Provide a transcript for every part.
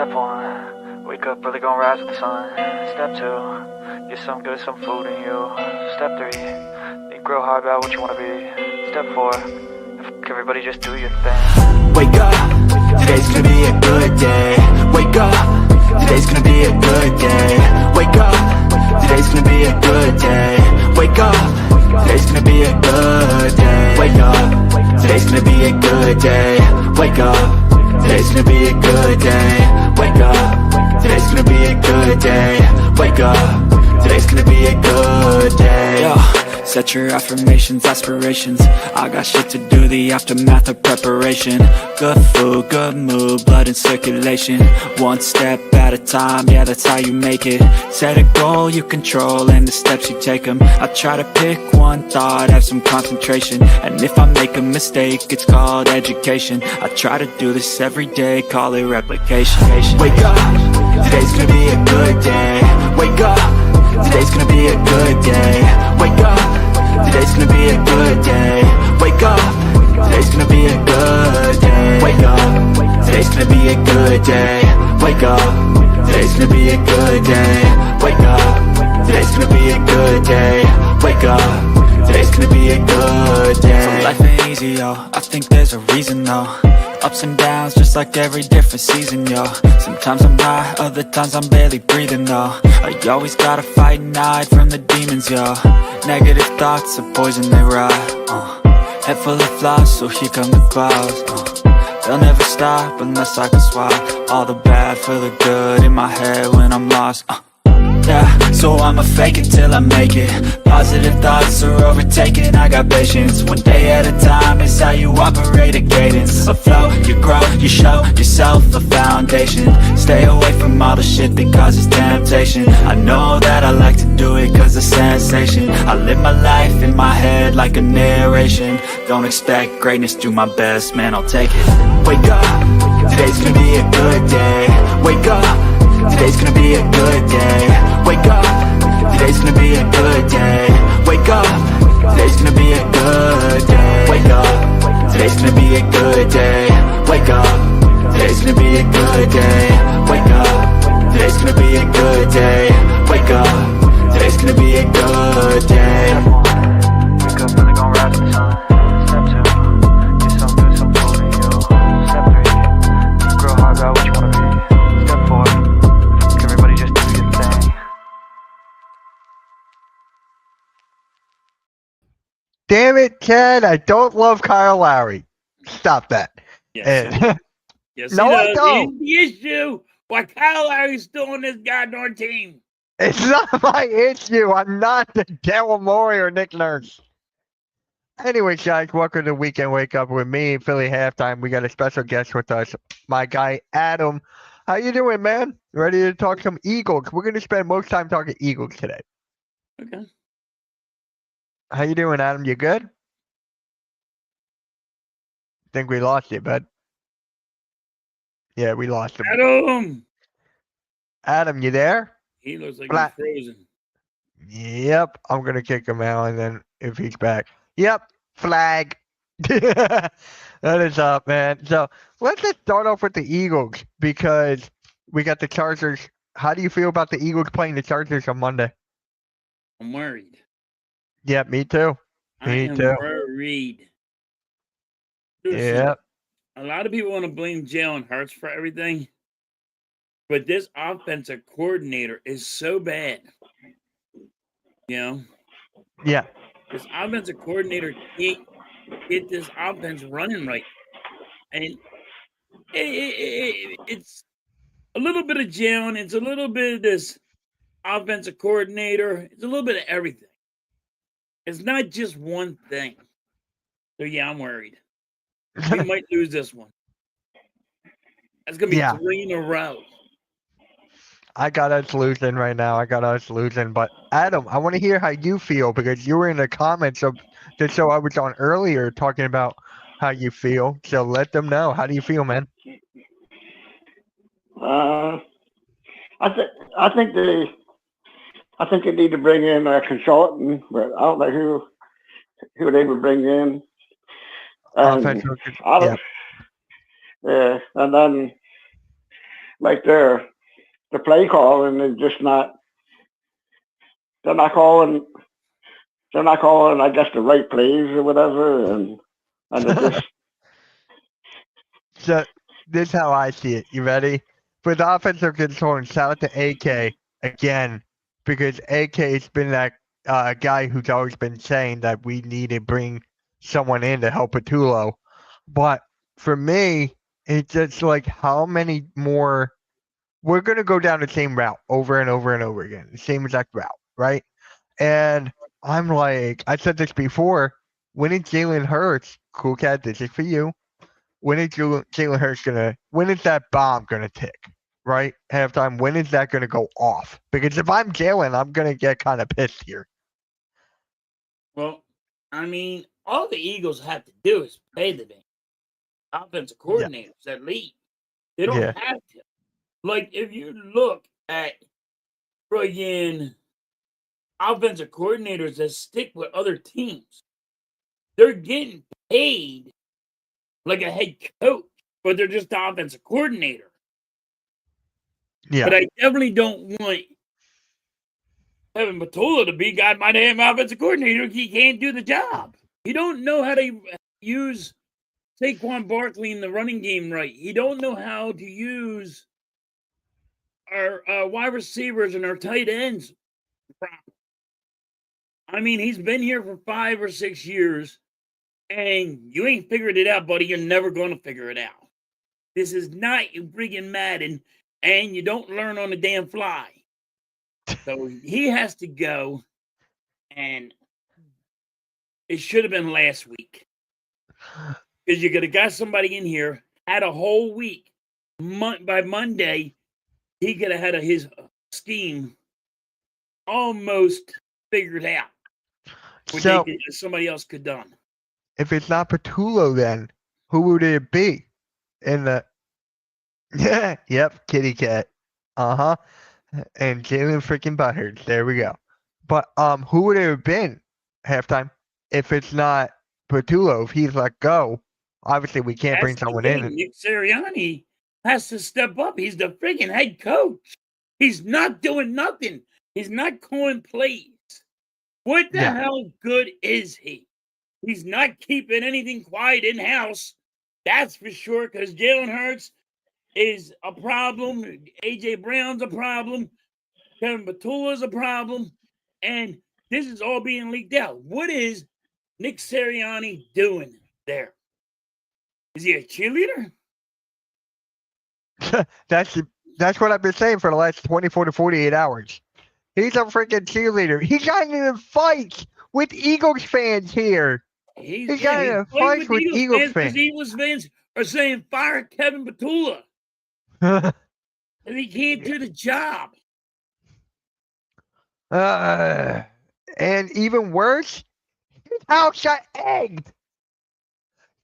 Step 1, wake up, really gonna rise with the sun. Step 2, get some good, some food in you. Step 3, think real hard about what you wanna be. Step 4, everybody just do your thing. Wake up, today's gonna be a good day. Wake up, today's gonna be a good day. Wake up, today's gonna be a good day. Wake up, today's gonna be a good day. Wake up, today's gonna be a good day. Wake up, today's gonna be a good day. Wake up, today's gonna be a good day. Wake up, today's gonna be a good day. Yo, set your affirmations, aspirations. I got shit to do, the aftermath of preparation. Good food, good mood, blood in circulation. One step at a time, yeah, that's how you make it. Set a goal you control and the steps you take them. I try to pick one thought, have some concentration. And if I make a mistake, it's called education. I try to do this every day, call it replication. Wake up, today's gonna be a good day. Wake up, today's gonna be a good day. Wake up, today's gonna be a good day. Wake up, today's gonna be a good day. Wake up, today's gonna be a good day. Wake up, today's gonna be a good day. Wake up, today's gonna be a good day. Wake up, today's gonna be a good day. So life ain't easy, yo, I think there's a reason though. Ups and downs, just like every different season, yo. Sometimes I'm high, other times I'm barely breathing, though. I always gotta fight and hide from the demons, yo. Negative thoughts are poison, they rot. Head full of flies, so here come the clouds. They'll never stop unless I can swap all the bad for the good in my head when I'm lost. Yeah, so I'ma fake it till I make it. Positive thoughts are overtaken, I got patience. One day at a time is how you operate a cadence. A flow, you grow, you show yourself a foundation. Stay away from all the shit that causes temptation. I know that I like to do it cause it's sensation. I live my life in my head like a narration. Don't expect greatness, do my best, man, I'll take it. Wake up, today's gonna be a good day. Wake up, today's gonna be a good day. Wake up, today's gonna be a good day. Wake up, today's gonna be a good day. Wake up, today's gonna be a good day. Wake up, today's gonna be a good day. Wake up, today's gonna be a good day. Wake up, today's gonna be a good day. Wake up, really gonna rise with the sun. Step 2, get some good, some food in you. Step 3, think real hard about what you wanna be. Step 4, everybody just do your thing. Damn it, Ken, I don't love Kyle Lowry. Stop that. Yes, And- yes, No, I don't. He's the issue. Why Kyle Lowry's still on this goddamn team? It's not my issue. I'm not the Daryl Morey or Nick Nurse. Anyway, guys, welcome to Weekend Wake Up with me, Philly Halftime. We got a special guest with us, my guy Adam. How you doing, man? Ready to talk some Eagles? We're going to spend most time talking Eagles today. Okay. How you doing, Adam? You good? Think we lost you, bud. Yeah, we lost him. Adam! Adam, you there? He looks like Flat. he's frozen. Yep, I'm gonna kick him out, and then if he's back, yep, flag. That is up, man. So let's just start off with the Eagles because we got the Chargers. How do you feel about the Eagles playing the Chargers on Monday? I'm worried. Yep, me too. I Me am too. worried. Listen, Yep. a lot of people want to blame Jalen Hurts for everything, but this offensive coordinator is so bad. You know, Yeah. this offensive coordinator can't get this offense running right, and it's a little bit of Jalen. It's a little bit of this offensive coordinator. It's a little bit of everything. It's not just one thing. So yeah, I'm worried. We might lose this one. That's gonna be Yeah. 3 in a row. I got us losing right now. I got us losing. But Adam, I want to hear how you feel because you were in the comments of the show I was on earlier talking about how you feel. So let them know. How do you feel, man? I think they need to bring in a consultant, but I don't know who they would bring in. Offensive, I yeah. don't, yeah, and then like the play call, and they're just not. They're not calling. They're not calling. I guess the right plays or whatever, and it just So this is how I see it. You ready? For the offensive control, shout out to AK again, because AK's been that guy who's always been saying that we need to bring someone in to help Patulo. But for me, it's just like how many more we're gonna go down the same route over and over and over again, the same exact route, right? And I'm like, I said this before. When is Jalen Hurts? Cool cat, this is for you. When is Jalen Hurts gonna? When is that bomb gonna tick? Right, halftime. When is that gonna go off? Because if I'm Jalen, I'm gonna get kind of pissed here. Well, I mean, all the Eagles have to do is pay the damn offensive Yeah. coordinators that lead. They don't Yeah. have to. Like, if you look at friggin' offensive coordinators that stick with other teams, they're getting paid like a head coach, but they're just the offensive coordinator. Yeah. But I definitely don't want Kevin Patola to be God my damn offensive coordinator. He can't do the job. He don't know how to use Saquon Barkley in the running game right. He don't know how to use our wide receivers and our tight ends properly. I mean, he's been here for 5 or 6 years, and you ain't figured it out, buddy. You're never going to figure it out. This is not friggin' Madden, and you don't learn on the damn fly. So he has to go, and it should have been last week. Because you could have got somebody in here, had a whole week. By Monday, he could have had his scheme almost figured out. What So somebody else could have done. if it's not Patulo, then who would it be? In the yep, kitty cat. Uh-huh. And Jalen freaking Butthurst. There we go. But who would it have been halftime if it's not Patulo? If he's let go, obviously we can't bring That's the someone thing. in. Nick Sirianni has to step up. He's the freaking head coach. He's not doing nothing. He's not calling plays. What the Yeah. hell good is he? He's not keeping anything quiet in house. That's for sure. Because Jalen Hurts is a problem. AJ Brown's a problem. Kevin Patula's a problem. And this is all being leaked out. What is Nick Sirianni doing there? Is he a cheerleader? That's what I've been saying for the last 24 to 48 hours. He's a freaking cheerleader. He got in fights with Eagles fans here. He got in fights with Eagles fans. Eagles fans are saying fire Kevin Patula. And he can't do the job. And even worse, his house got egged.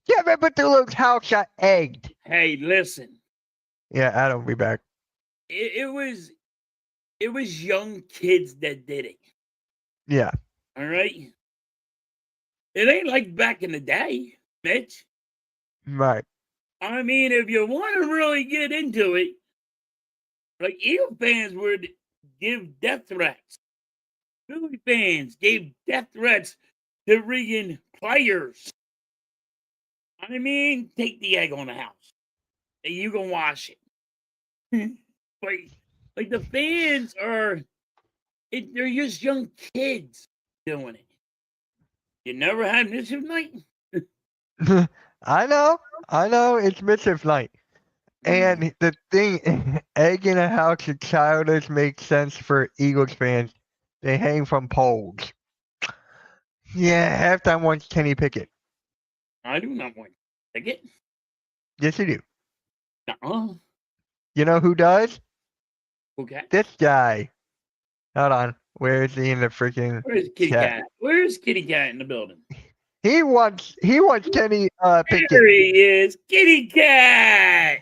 Kevin Patula's house got egged. Hey, listen. Yeah, Adam, be back. It was young kids that did it. Yeah. All right. It ain't like back in the day, Mitch. Right. I mean, if you want to really get into it, like Eagle fans would give death threats. Philly fans gave death threats to friggin' players. I mean, take the egg on the house. And you can wash it. like the fans are, they're just young kids doing it. You never had mischief night? I know, it's mischief night. And the thing, egg in a house of childish makes sense for Eagles fans. They hang from poles. Yeah, halftime wants Kenny Pickett. I do not want Pickett. Yes, you do. Uh-uh. You know who does? Okay. This guy. Hold on. Where is he in the freaking Where's Kitty chat? Cat? Where's Kitty Cat in the building? He wants Kenny Pickett. There he is. Kitty Cat.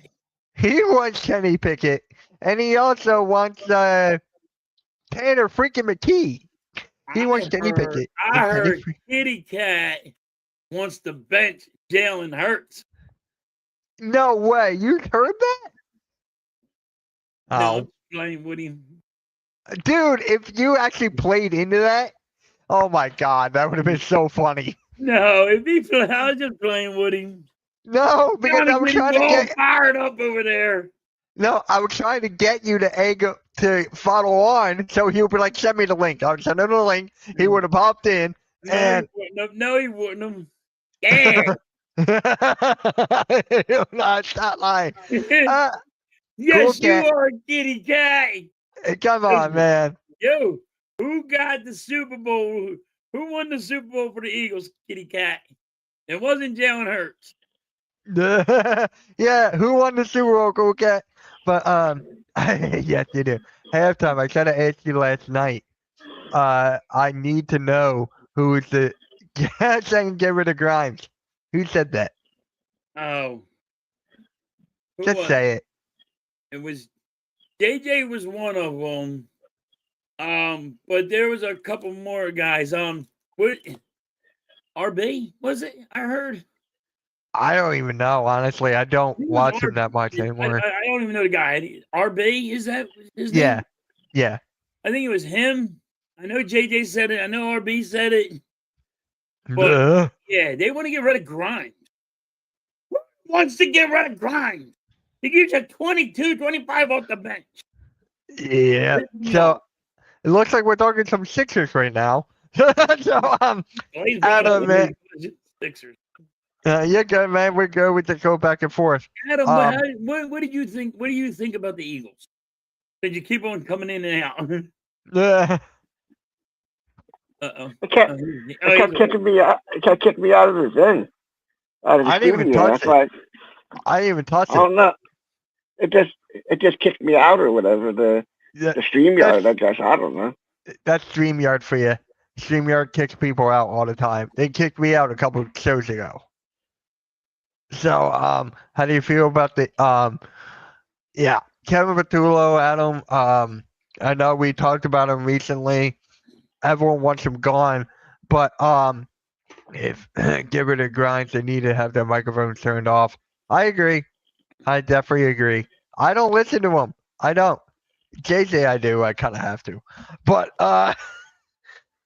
He wants Kenny Pickett. And he also wants Tanner freaking McKee. He wants Kenny Pickett. I heard Kitty Cat wants to bench Jalen Hurts. No way. You heard that? No, Oh, I'm playing with him. dude, if you actually played into that, oh my God, that would have been so funny. No, if he play, I was just playing with him. No, because Trying I to was get him trying to all get. fired up over there. No, I was trying to get you to to follow on, so he would be like, "Send me the link." I would send him the link. He would have popped in, No, he and wouldn't have. No, he wouldn't have. Yeah. no, stop lying. Uh, cool Yes, you cat. are, kitty cat. Come on, man. Yo, who got the Super Bowl? Who won the Super Bowl for the Eagles, kitty cat? It wasn't Jalen Hurts. Yeah, who won the Super Bowl, cool cat? But yes, you do. Halftime. I tried to ask you last night. I need to know who is the saying get rid of Grimes. Who said that? Oh, who Just was say it. it? Was JJ was one of them. But there was a couple more guys. What RB was it? I heard. I don't even know. Honestly, I don't It was watch him that much RB. anymore. I don't even know the guy. RB, is that his Yeah, name? yeah. I think it was him. I know JJ said it. I know RB said it. But Duh. yeah, they want to get rid of Grimes. Who wants to get rid of Grimes? He gives you 22, 25 off the bench. Yeah. Piss me So off. it looks like we're talking some Sixers right now. So Oh, he's Adam, man, Sixers. you're good, man. We're good. We just go back and forth. Adam, Um, what did you think? What do you think about the Eagles? Did you keep on coming in and out? uh, Uh-oh. It kept, it kept kicking me out. It kept kicking me out of the thing, out of the I didn't even studio. touch That's it. why I didn't even touch I it. don't know. It just kicked me out or whatever. The StreamYard, I guess. I don't know. That's StreamYard for you. StreamYard kicks people out all the time. They kicked me out a couple of shows ago. So, how do you feel about the yeah, Kevin Patullo, Adam, I know we talked about him recently. Everyone wants him gone, but if get rid of Grimes, they need to have their microphones turned off. I agree. I definitely agree. I don't listen to him. I don't. JJ, I do. I kind of have to. But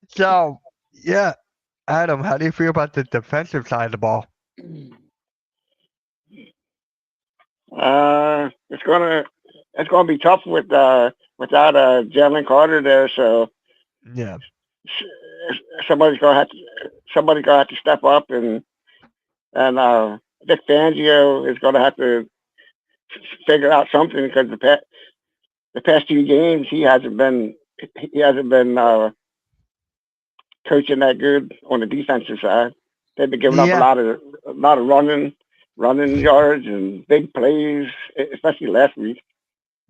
so yeah, Adam, how do you feel about the defensive side of the ball? It's gonna be tough without Jalen Carter there. So Yeah. somebody's gonna have to step up, and Vic Fangio is gonna have to figure out something because the past 2 games he hasn't been coaching that good on the defensive side. They've been giving up a Yeah. lot of running yards and big plays, especially last week.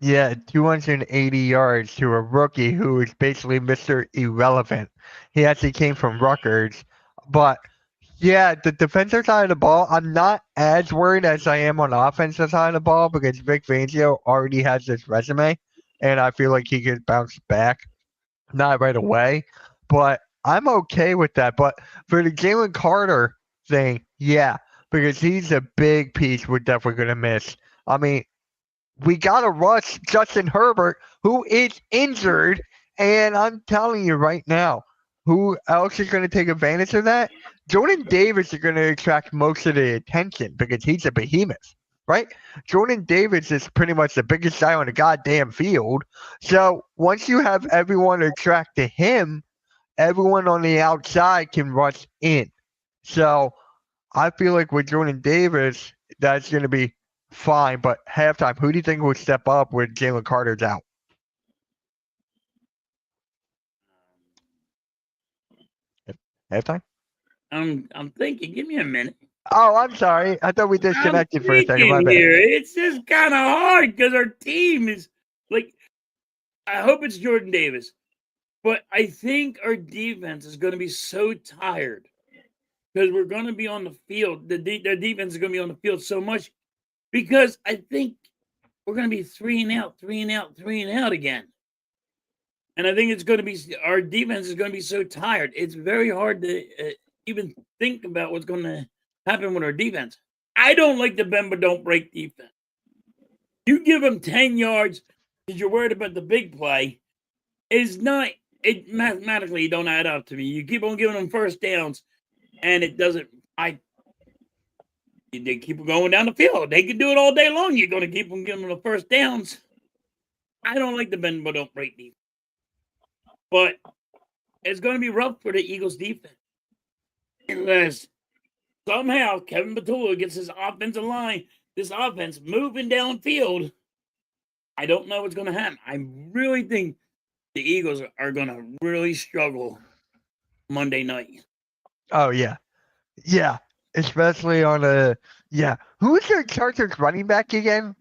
Yeah, 280 yards to a rookie who is basically Mr. Irrelevant. He actually came from Rutgers. But yeah, the defensive side of the ball, I'm not as worried as I am on the offensive side of the ball because Vic Fangio already has this resume, and I feel like he could bounce back. Not right away, but I'm okay with that. But for the Jalen Carter thing, yeah, because he's a big piece we're definitely going to miss. I mean, we got to rush Justin Herbert, who is injured. And I'm telling you right now, who else is going to take advantage of that? Jordan Davis is going to attract most of the attention because he's a behemoth, right? Jordan Davis is pretty much the biggest guy on the goddamn field. So once you have everyone attract to him, everyone on the outside can rush in. So I feel like with Jordan Davis, that's going to be fine. But halftime, who do you think will step up when Jalen Carter's out? Halftime? I'm thinking. Give me a minute. Oh, I'm sorry. I thought we disconnected for a second. My thinking bad. here. It's just kind of hard because our team is like. I hope it's Jordan Davis, but I think our defense is going to be so tired because we're going to be on the field. The defense is going to be on the field so much because I think we're going to be 3 and out, 3 and out, 3 and out again. And I think it's going to be our defense is going to be so tired. It's very hard to even think about what's going to happen with our defense. I don't like the bend but don't break defense. You give them 10 yards, because you're worried about the big play, is not. It mathematically don't add up to me. You keep on giving them first downs, and it doesn't. They keep going down the field. They can do it all day long. You're going to keep on giving them the first downs. I don't like the bend but don't break defense, but it's going to be rough for the Eagles defense unless somehow Kevin Batula gets his offensive line, this offense moving downfield. I don't know what's going to happen. I really think the Eagles are going to really struggle Monday night. Oh, yeah. Yeah. Especially on a. Yeah. Who's their Chargers running back again?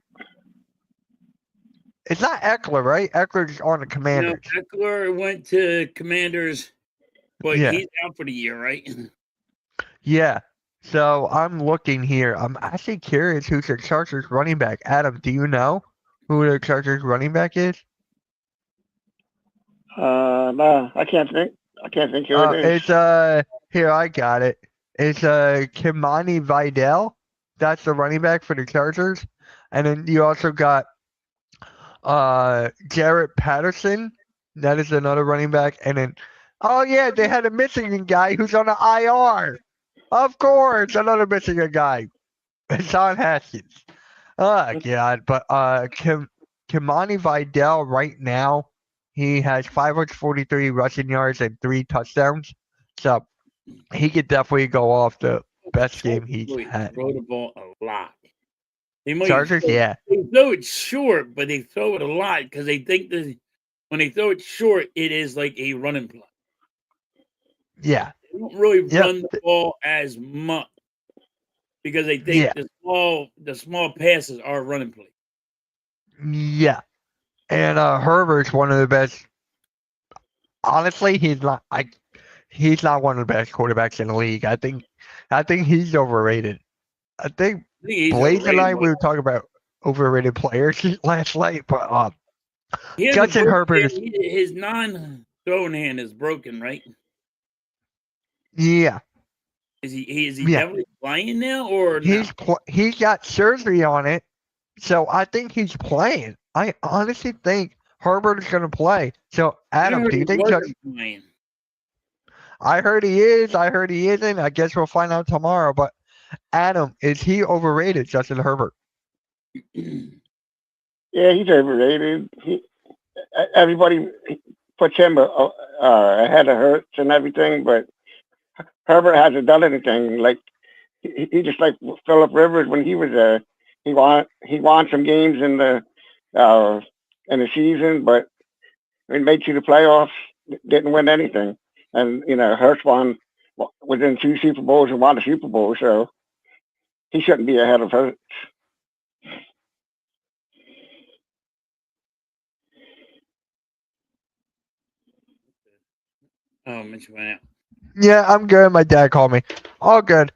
It's not Eckler, right? Eckler's on the Commanders. No, Eckler went to Commanders, but he's out for the year, right? Yeah. So I'm looking here. I'm actually curious who's the Chargers running back. Adam, do you know who the Chargers running back is? No, I can't think who it is. It's here I got it. It's Kimani Vidal. That's the running back for the Chargers. And then you also got Jarrett Patterson. That is another running back. And then oh yeah, they had a Michigan guy who's on the IR. Of course, another Michigan guy. Sean Haskins. Oh god. But Kimani Vidal right now, he has 543 rushing yards and 3 touchdowns. So he could definitely go off the best game he's had. Throw the ball a lot. They might Chargers, yeah. They throw it short, but they throw it a lot because they think that when they throw it short, it is like a running play. Yeah. They don't really run the ball as much because they think the small passes are running play. Yeah. And Herbert's one of the best. Honestly, he's not one of the best quarterbacks in the league. I think he's overrated. I think Blaze and I, we were talking about overrated players last night, but Justin Herbert his non-throwing hand is broken, right? Yeah. Is he definitely playing now or he got surgery on it, so I think he's playing. I honestly think Herbert is going to play. So Adam, do you think playing? I heard he is. I heard he isn't. I guess we'll find out tomorrow. But Adam, is he overrated, Justin Herbert? Yeah, he's overrated. Everybody puts him ahead of Hurts and everything, but Herbert hasn't done anything. Like he just like Phillip Rivers when he was there. He won some games in the season, but he made to the playoffs, didn't win anything. And Hurts was in 2 Super Bowls and won a Super Bowl, so he shouldn't be ahead of Hurts. Oh, Mitch went out. Yeah, I'm good. My dad called me. All good.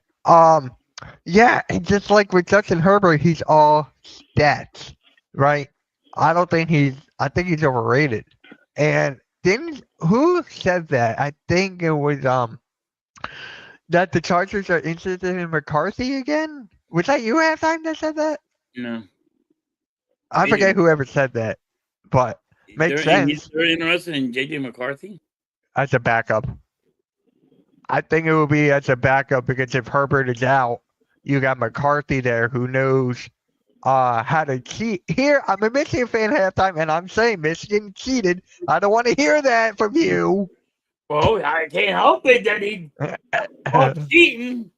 Yeah, and just like with Justin Herbert, he's all stats, right? I think he's overrated. And who said that? I think it was that the Chargers are interested in McCarthy again. Was that you halftime that said that? No. I forget whoever said that, but makes sense. They're interested in JJ McCarthy as a backup. I think it will be as a backup because if Herbert is out, you got McCarthy there who knows how to cheat. Here, I'm a Michigan fan halftime, and I'm saying Michigan cheated. I don't want to hear that from you. Well, I can't help it that he cheating.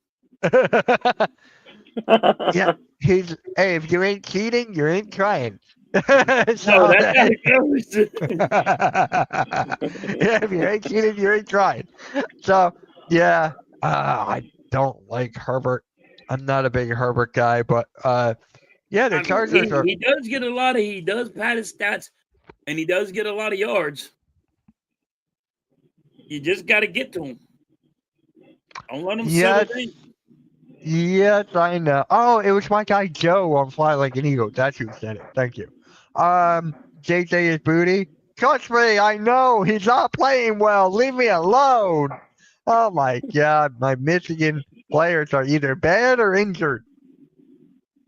Yeah, hey, if you ain't cheating, you ain't trying. No, that's how it goes. Yeah, if you ain't cheating, you ain't trying. So, yeah, I don't like Herbert. I'm not a big Herbert guy, but yeah, the Chargers are. He does get he does pad his stats, and he does get a lot of yards. You just got to get to him. Don't let him settle in. Yes, I know. Oh, it was my guy Joe on Fly Like an Eagle. That's who said it. Thank you. JJ is booty. Trust me, I know he's not playing well. Leave me alone. Oh my God, my Michigan players are either bad or injured,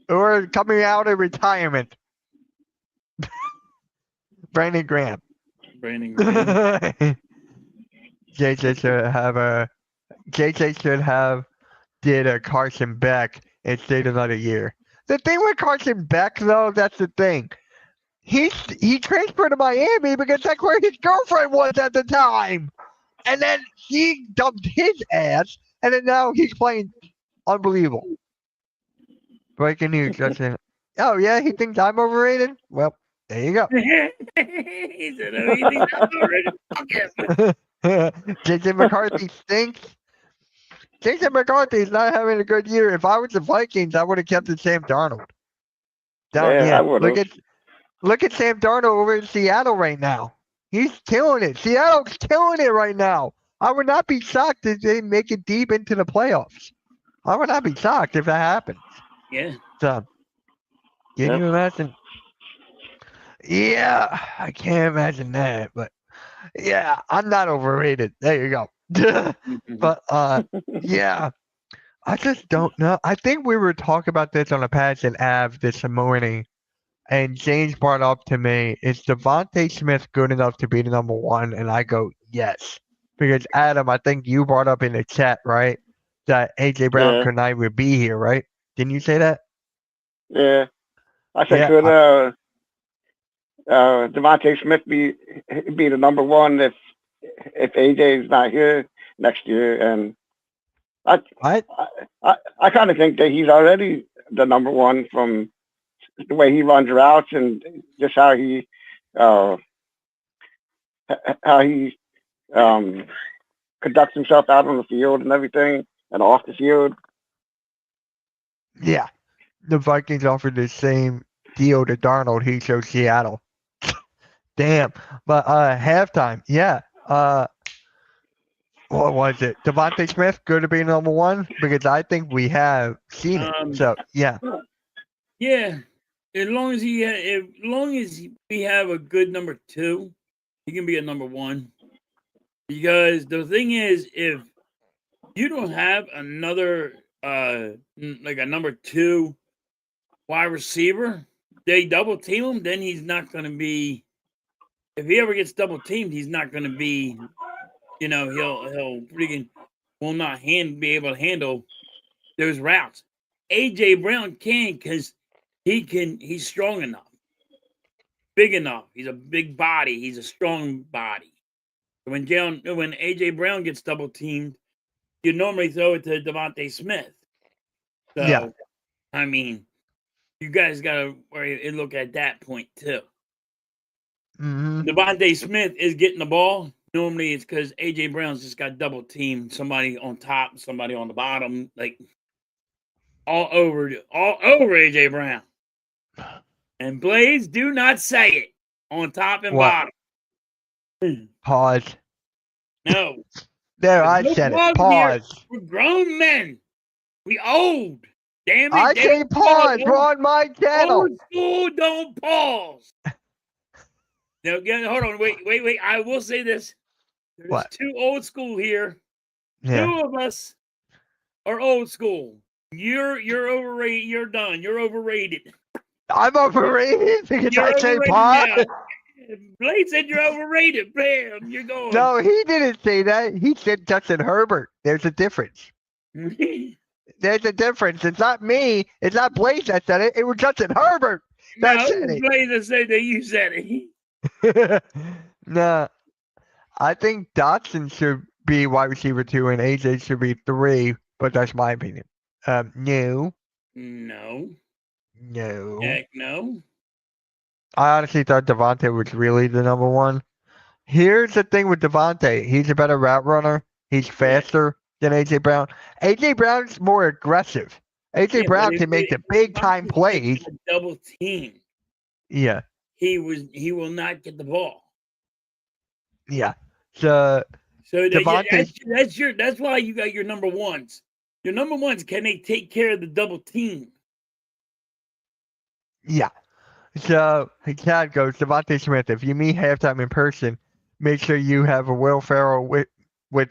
or coming out of retirement. Brandon Graham. Brandon Graham. JJ should have did a Carson Beck and stayed another year. The thing with Carson Beck, though, that's the thing. He transferred to Miami because that's where his girlfriend was at the time. And then he dumped his ass, and then now he's playing unbelievable. Breaking news, Justin. Oh, yeah, he thinks I'm overrated? Well, there you go. He said, "Oh, you think I'm overrated? Fuck him." JJ McCarthy stinks. JJ McCarthy's not having a good year. If I was the Vikings, I would have kept it Sam Darnold. I would have. Look at Sam Darnold over in Seattle right now. He's killing it. Seattle's killing it right now. I would not be shocked if they make it deep into the playoffs. I would not be shocked if that happens. Yeah. So, can you imagine? Yeah, I can't imagine that. But yeah, I'm not overrated. There you go. But yeah, I just don't know. I think we were talking about this on a Patch and Av this morning, and James brought up to me, is Devontae Smith good enough to be the number one? And I go, yes. Because Adam, I think you brought up in the chat, right, that AJ Brown could not even be here, right? Didn't you say that? Yeah. I said, could Devontae Smith be the number one if AJ is not here next year? And I kind of think that he's already the number one from the way he runs routes and just how he conducts himself out on the field and everything and off the field. Yeah. The Vikings offered the same deal to Darnold he showed Seattle. Damn. But halftime, yeah. What was it? Devontae Smith good to be number one? Because I think we have seen it. So yeah. Yeah. As long as we have a good number two, he can be a number one. Because the thing is, if you don't have another like a number two wide receiver, they double team him, then he's not going to be. If he ever gets double teamed, he's not going to be. He'll freaking will not be able to handle those routes. AJ Brown can because he's strong enough, big enough. He's a big body. He's a strong body. When AJ Brown gets double teamed, you normally throw it to Devontae Smith. So, yeah. I mean, you guys got to look at that point too. Mm-hmm. Devontae Smith is getting the ball. Normally, it's because AJ Brown's just got double teamed. Somebody on top, somebody on the bottom, like all over AJ Brown. And Blaze, do not say it on top and bottom. Pause. No. There, I said it. Pause. We're grown men. We old. Damn it. I say pause. We're on my channel. Old school, don't pause. Now, again, hold on. Wait. I will say this. There's two old school here. Yeah. Two of us are old school. You're overrated. You're done. You're overrated. I'm overrated because I say pause. Blade said you're overrated. Bam, you're going. No, he didn't say that. He said Justin Herbert. There's a difference. There's a difference. It's not me. It's not Blaze that said it. It was Justin Herbert that said it. Blaze that said that you said it. No, I think Dotson should be wide receiver 2 and AJ should be 3, but that's my opinion. No. Heck no. I honestly thought Devontae was really the number one. Here's the thing with Devontae. He's a better route runner. He's faster than AJ Brown. AJ Brown's more aggressive. AJ Brown can make the big time plays. Double team. Yeah. He will not get the ball. Yeah. So Devontae, that's why you got your number ones. Your number ones, can they take care of the double team? Yeah. So Chad goes, Devontae Smith, if you meet halftime in person, make sure you have a Will Ferrell with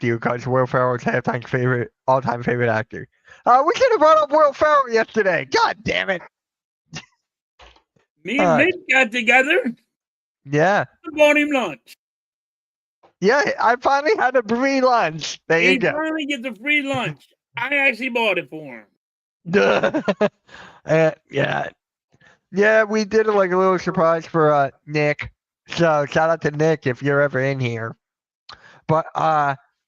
you because Will Ferrell's all-time favorite actor. We should have brought up Will Ferrell yesterday. God damn it. Me and Mitch got together. Yeah. I bought him lunch. Yeah, I finally had a free lunch. There you He go. finally gets a free lunch. I actually bought it for him. Yeah. Yeah, we did like a little surprise for Nick. So shout out to Nick if you're ever in here. But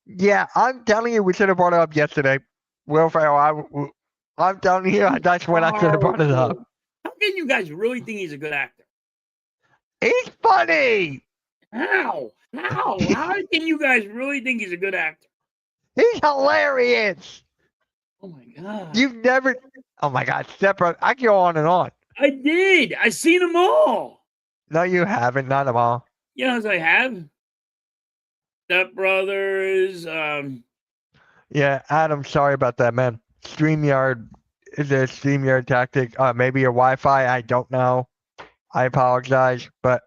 yeah, I'm telling you, we should have brought it up yesterday. Will Ferrell, I'm telling you, that's when I should have brought it up. How can you guys really think he's a good actor? He's funny. How? How can you guys really think he's a good actor? He's hilarious. Oh my god. You've never. Oh my God, Step Brothers. I can go on and on. I did. I seen them all. No, you haven't. Not them all. Yes, I have. Step Brothers. Yeah, Adam. Sorry about that, man. StreamYard is a StreamYard tactic. Maybe your Wi-Fi. I don't know. I apologize, but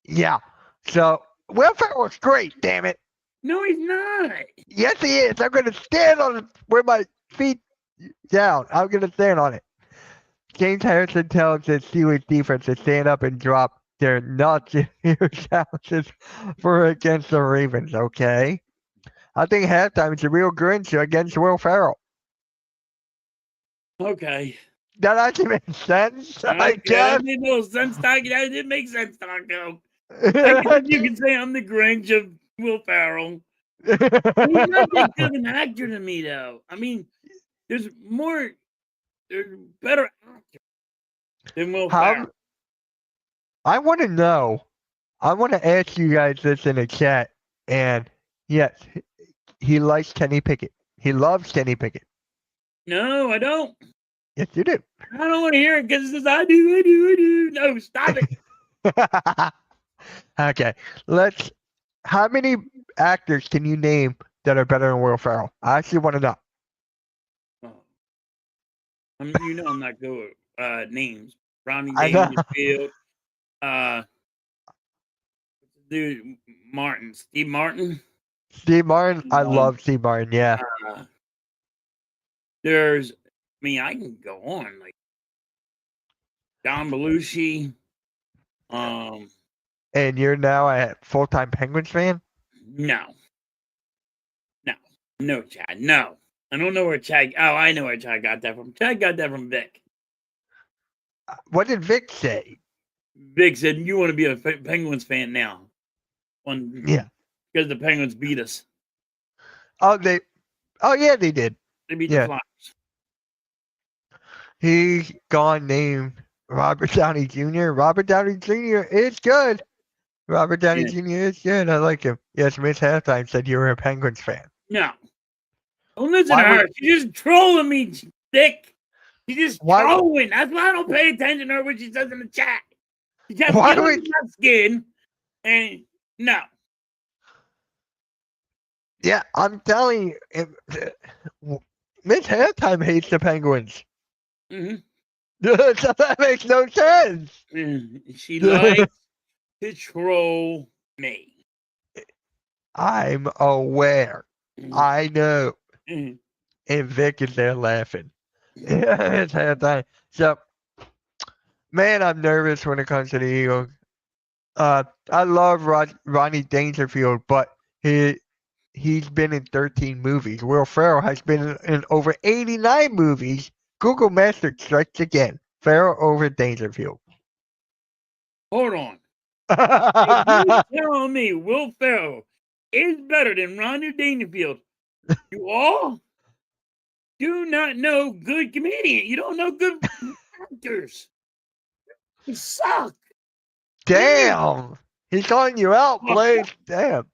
yeah. So Will Ferrell's great. Damn it. No, he's not. Yes, he is. I'm gonna stand on it with my feet down. I'm gonna stand on it. James Harrison tells the Steelers defense to stand up and drop their nuts in your challenges for against the Ravens. Okay. I think halftime is a real Grinch against Will Ferrell. Okay. That actually makes sense. I Okay, guess. that made no sense, Taco. That did make sense, Taco. I guess you can say I'm the Grinch of Will Ferrell. He's not that good of an actor to me, though. I mean, there's better actors than Will Ferrell. I want to know. I want to ask you guys this in the chat. And yes, he likes Kenny Pickett. He loves Kenny Pickett. No, I don't. Yes, you do. I don't want to hear it because it says I do. No, stop it. Okay, how many actors can you name that are better than Will Ferrell? I actually want to know. You know I'm not good with names. Ronnie I know. Dangerfield. Dude, Steve Martin. Steve Martin. I love Steve Martin. Yeah. I can go on like John Belushi. And you're now a full-time Penguins fan? No, Chad. No, I don't know where Chad. Oh, I know where Chad got that from. Chad got that from Vic. What did Vic say? Vic said you want to be a Penguins fan now. Yeah, because the Penguins beat us. Oh, yeah, they did. They beat the Flyers. He's gone named Robert Downey Jr. Robert Downey Jr. is good. Robert Downey Jr. is good. I like him. Yes, Miss Halftime said you were a Penguins fan. No. Don't listen to her. She's just trolling me, Dick. She's just trolling. That's why I don't pay attention to her when she says in the chat. She just gets my skin. And no. Yeah, I'm telling you, Miss Halftime hates the Penguins. Mm-hmm. So that makes no sense. She likes to troll me. I'm aware. I know. Mm-hmm. And Vic is there laughing. It's halftime. So, man, I'm nervous when it comes to the Eagles. I love Ronnie Dangerfield, but he's been in 13 movies. Will Ferrell has been in over 89 movies. Google Master strikes again. Ferrell over Dangerfield. Hold on. If you're telling me Will Ferrell is better than Ronnie Dangerfield, you all do not know good comedians. You don't know good actors. You suck. Damn. He's calling you out, Blaze. Damn.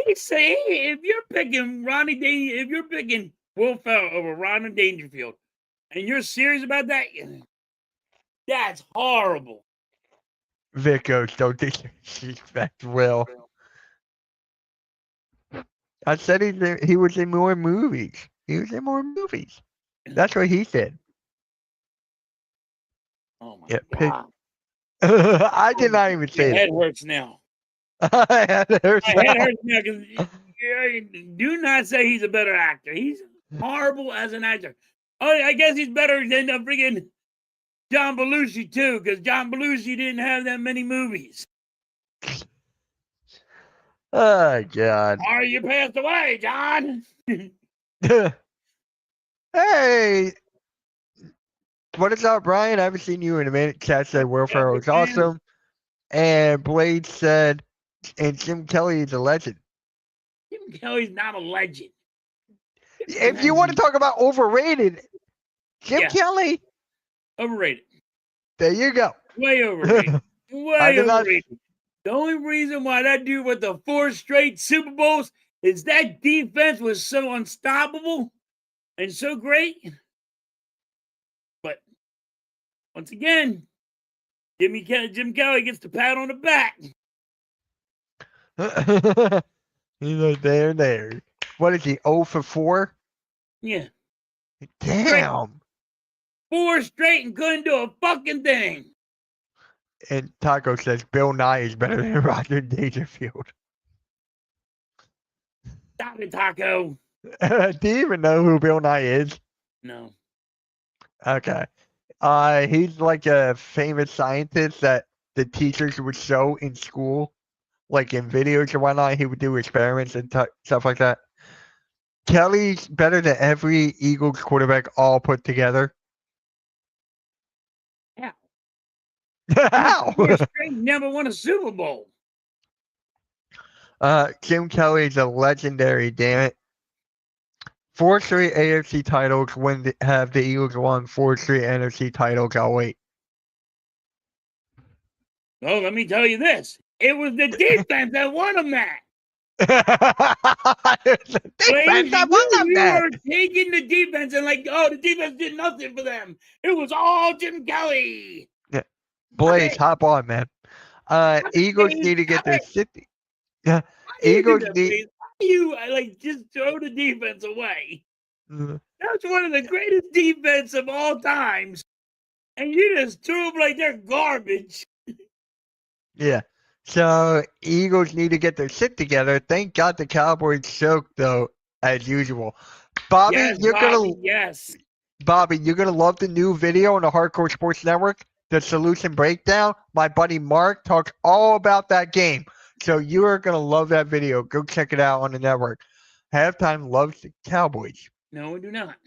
He say if you're picking if you're picking Will Ferrell over Ronnie Dangerfield, and you're serious about that, that's horrible. Vic goes, don't disrespect Will. I said he was in more movies. He was in more movies. That's what he said. Oh my God. I did not even say that. My head hurts now. My head hurts now because do not say he's a better actor. He's horrible as an actor. Oh, I guess he's better than the freaking John Belushi too, because John Belushi didn't have that many movies. Oh God. Oh, you passed away, John. Hey, what is up, Brian? I haven't seen you in a minute. Cat said welfare was awesome. And Blade said, and Jim Kelly is a legend. Jim Kelly's not a legend. If you want to talk about overrated, Jim Yeah. Kelly. Overrated. There you go. Way overrated. I Way did not- overrated. The only reason why that dude with the 4 straight Super Bowls is that defense was so unstoppable and so great. But once again, Jim Kelly gets the pat on the back. He's like there. What is he? 0 for 4? Yeah. Damn. 4 straight and couldn't do a fucking thing. And Taco says Bill Nye is better than Roger Dangerfield. Stop it, Taco. Do you even know who Bill Nye is? No. Okay. He's like a famous scientist that the teachers would show in school, like in videos and whatnot. He would do experiments and stuff like that. Kelly's better than every Eagles quarterback all put together. How? How? 4 straight never won a Super Bowl. Jim Kelly is a legendary, damn it. 4 straight AFC titles when have the Eagles won 4 straight NFC titles. I'll wait. Well, let me tell you this. It was the defense that won them that. Defense, I won them You that. were taking the defense and like, oh, the defense did nothing for them. It was all Jim Kelly. Blaze, Okay. hop on, man. Eagles need to get their city. Yeah, Eagles need. You like just throw the defense away. Mm. That's one of the greatest defense of all times, and you just threw them like they're garbage. Yeah. So Eagles need to get their shit together. Thank God the Cowboys choked though, as usual. Bobby, Yes, you're gonna yes. Bobby, you're gonna love the new video on the Hardcore Sports Network, the solution breakdown. My buddy Mark talks all about that game. So you are gonna love that video. Go check it out on the network. Halftime loves the Cowboys. No, we do not.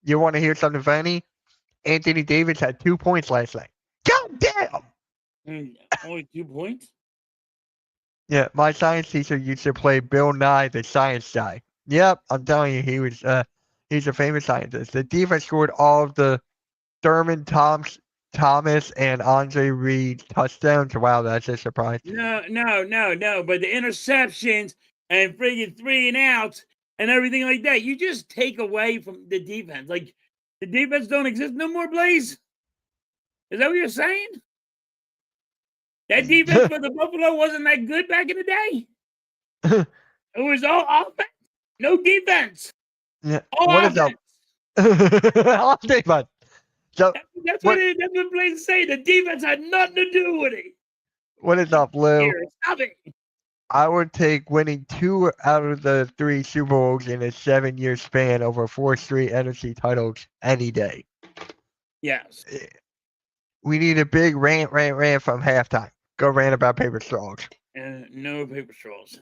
You want to hear something funny? Anthony Davis had 2 points last night. God damn! Only 2 points? Yeah, my science teacher used to play Bill Nye, the science guy. Yep, I'm telling you, he's a famous scientist. The defense scored all of the Thurman Thomas and Andre Reed touchdowns. Wow, that's a surprise. No. But the interceptions and friggin' 3 and outs and everything like that, you just take away from the defense. Like, the defense don't exist no more, Blaze? Is that what you're saying? That defense for the Buffalo wasn't that good back in the day? It was all offense, no defense. Yeah, All what is up? offense. All defense. So That's what Blaze say. The defense had nothing to do with it. what is up, Lou? Here, stop it. I would take winning 2 out of the 3 Super Bowls in a 7-year span over 4 straight NFC titles any day. Yes. We need a big rant from halftime. Go rant about paper straws. No paper straws.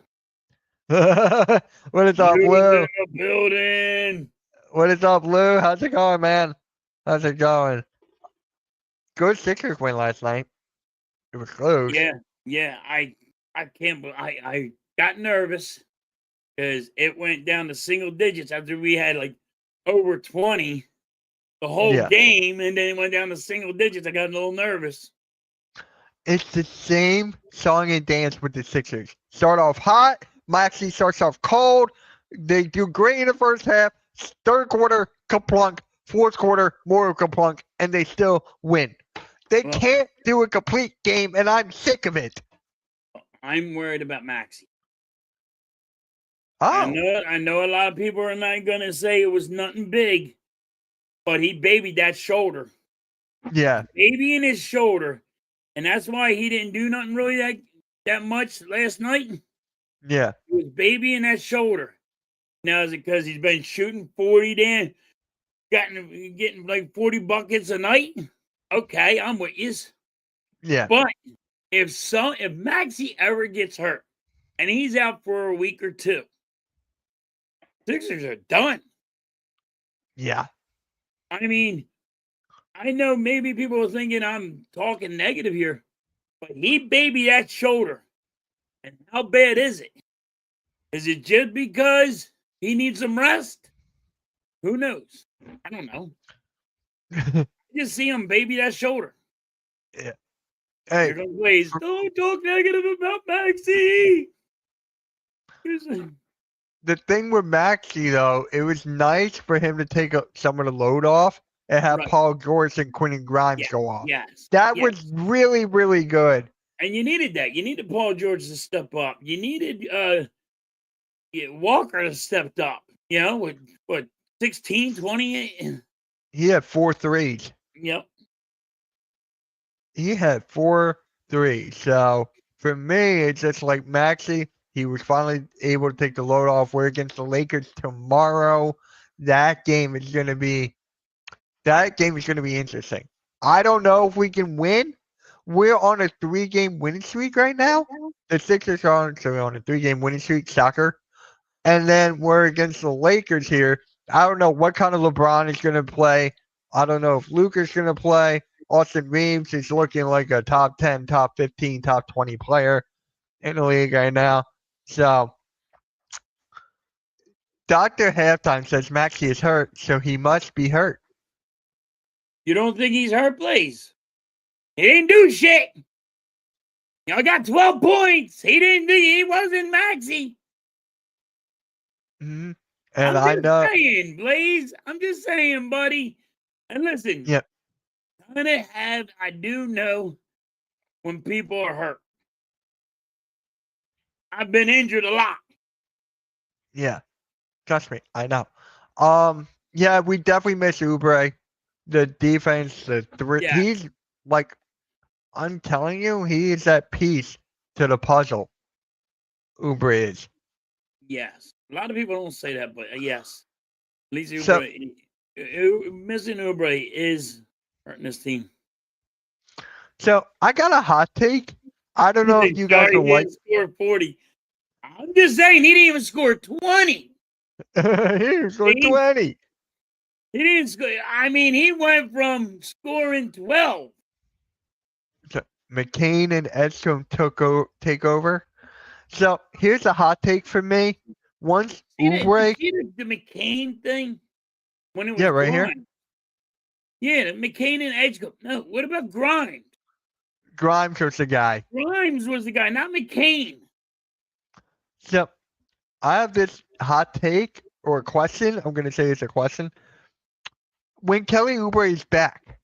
What is up, Who's Lou? in the building? What is up, Lou? How's it going, man? How's it going? Good Sixers win last night. It was close. Yeah. I can't. I got nervous because it went down to single digits after we had like over 20 the whole game, and then it went down to single digits. I got a little nervous. It's the same song and dance with the Sixers. Start off hot. Maxey starts off cold. They do great in the first half. Third quarter, kaplunk. Fourth quarter, more kaplunk, and they still win. They can't do a complete game, and I'm sick of it. I'm worried about Maxey. Oh. I know a lot of people are not going to say it was nothing big, but he babied that shoulder. Yeah. Babying his shoulder, and that's why he didn't do nothing really that much last night. Yeah. He was babying that shoulder. Now, is it because he's been shooting 40 getting like 40 buckets a night. Okay, I'm with you. Yeah. But if Maxey ever gets hurt and he's out for a week or two, Sixers are done. Yeah. I mean, I know maybe people are thinking I'm talking negative here, but he baby that shoulder. And how bad is it? Is it just because he needs some rest? Who knows? I don't know. Just see him baby that shoulder. Yeah. Here Hey, comes Blaze. Don't talk negative about Maxie. the thing with Maxey, though, it was nice for him to take some of the load off and have Right. Paul George and Quentin Grimes go off. Yes. That yes. was really, really good. And you needed that. You needed Paul George to step up. You needed Walker to step up. You know, with what 16, 20? He had 4 threes. Yep. He had 4 threes. So for me, it's just like Maxey. He was finally able to take the load off. We're against the Lakers tomorrow. That game is going to be interesting. I don't know if we can win. We're on a 3-game winning streak right now. The Sixers are on a 3-game winning streak, soccer. And then we're against the Lakers here. I don't know what kind of LeBron is going to play. I don't know if Luka's going to play. Austin Reeves is looking like a top 10, top 15, top 20 player in the league right now. So, Dr. Halftime says Maxey is hurt, so he must be hurt. You don't think he's hurt, Blaze? He didn't do shit. Y'all got 12 points. He wasn't Maxey. Mm-hmm. And I know. I'm just saying, Blaze. I'm just saying, buddy. And listen. Yep. I do know when people are hurt. I've been injured a lot. Yeah. Trust me, I know. Yeah, we definitely miss Oubre. The defense, Yeah. He's like, I'm telling you, he is that piece to the puzzle. Oubre is. Yes. A lot of people don't say that, but yes. At least So- missing Oubre is hurting this team. So I got a hot take. I don't know if you guys will like. Score 40. I'm just saying he didn't even score 20. He scored 20. He didn't score. I mean, he went from scoring 12. So McCain and Edstrom take over. So here's a hot take for me. Once Oubre, See the McCain thing when it was right here. Grimes? Yeah, the McCain and Edgecombe. No, what about Grimes? Grimes was the guy. Grimes was the guy, not McCain. So I have this hot take or a question. I'm going to say it's a question. When Kelly Oubre is back,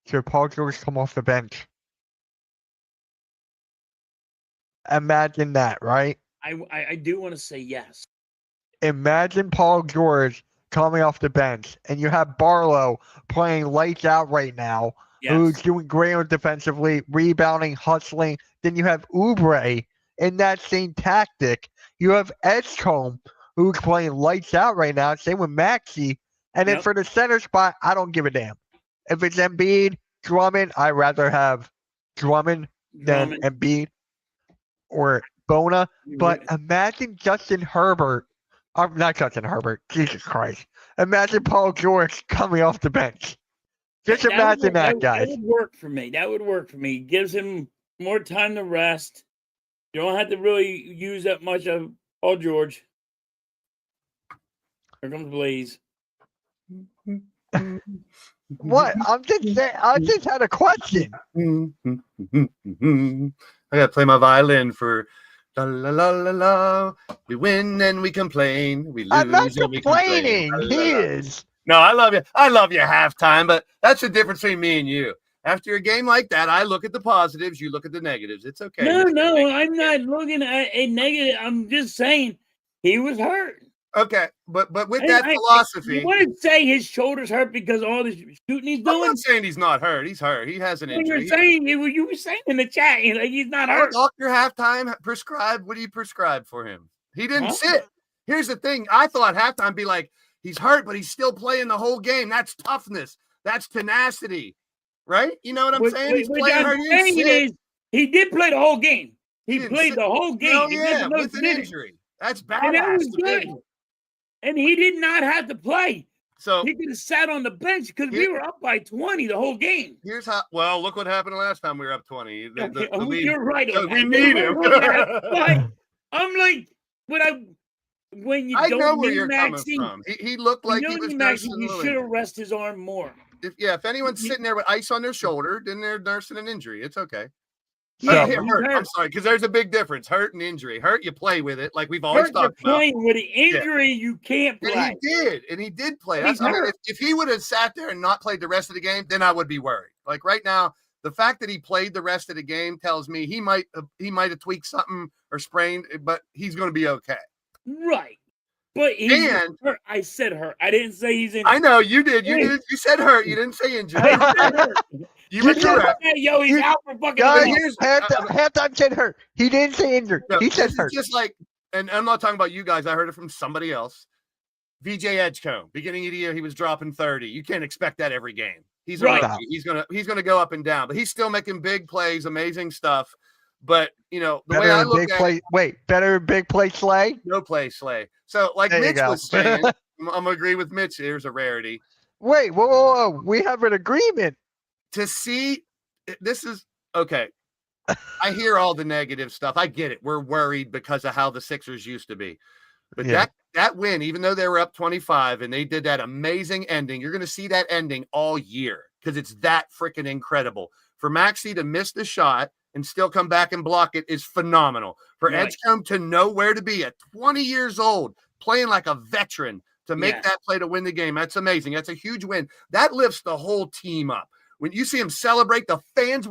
should Paul George come off the bench? Imagine that, right? I do want to say yes. Imagine Paul George coming off the bench, and you have Barlow playing lights out right now, who's doing great defensively, rebounding, hustling. Then you have Oubre in that same tactic. You have Edgecombe, who's playing lights out right now. Same with Maxey. And then for the center spot, I don't give a damn. If it's Embiid, Drummond, I'd rather have Drummond than Embiid or Bona. But imagine Justin Herbert. Not Justin Herbert. Jesus Christ. Imagine Paul George coming off the bench. Just imagine that, guys. That would work for me. That would work for me. Gives him more time to rest. You don't have to really use that much of Paul George. Here comes Blaze. What? I'm just saying. I just had a question. I gotta play my violin for la la la la la. We win and we complain. We lose I'm not and we complain. complaining. He is. No, I love you. I love you halftime, but that's the difference between me and you. After a game like that, I look at the positives. You look at the negatives. It's okay. No, I'm not looking at a negative. I'm just saying he was hurt. Okay, but with that philosophy, you want to say his shoulders hurt because all the shooting he's doing? I'm not saying he's not hurt. He's hurt. He has an injury. You were saying in the chat, like he's not hurt. Doctor halftime prescribed. What do you prescribe for him? He didn't sit. Here's the thing. I thought halftime be like, He's hurt, but he's still playing the whole game. That's toughness. That's tenacity, right? You know what I'm saying? He's playing hurt. He did play the whole game. He played the whole game. Oh, yeah, with an injury. That's badass. And that was good. And he did not have to play. So he could have sat on the bench because we were up by 20 the whole game. Here's how. Well, look what happened last time we were up 20. You're right. We need him. But I'm like, when you I don't know where need you're Maxie, coming from. He looked like he was Maxie, nursing. you should have rested his arm more. If anyone's sitting there with ice on their shoulder, then they're nursing an injury. It's okay. Yeah, hurt. I'm sorry, because there's a big difference. Hurt and injury. Hurt, you play with it, like we've always talked about. Playing with an injury, you can't play. And he did play. If he would have sat there and not played the rest of the game, then I would be worried. Like right now, the fact that he played the rest of the game tells me he might have tweaked something or sprained, but he's going to be okay. Right. But hurt. I said hurt. I didn't say he's injured. I know you did. You said hurt. You didn't say injured. You were correct. Yo, he's out for fucking. Guys, halftime said hurt. He didn't say injured. No, he said hurt. Just like, and I'm not talking about you guys. I heard it from somebody else. VJ Edgecombe, beginning of the year, he was dropping 30. You can't expect that every game. He's right. He's gonna go up and down, but he's still making big plays, amazing stuff. But the way I look at it, better big play Slay. No play Slay. So like Mitch was saying, I'm gonna agree with Mitch. Here's a rarity. Wait, whoa! We have an agreement. To see, this is okay. I hear all the negative stuff. I get it. We're worried because of how the Sixers used to be. But that win, even though they were up 25 and they did that amazing ending, you're going to see that ending all year because it's that freaking incredible. For Maxey to miss the shot and still come back and block it is phenomenal. For Edgecombe to know where to be at 20 years old, playing like a veteran to make that play to win the game, that's amazing. That's a huge win. That lifts the whole team up. When you see him celebrate, the fans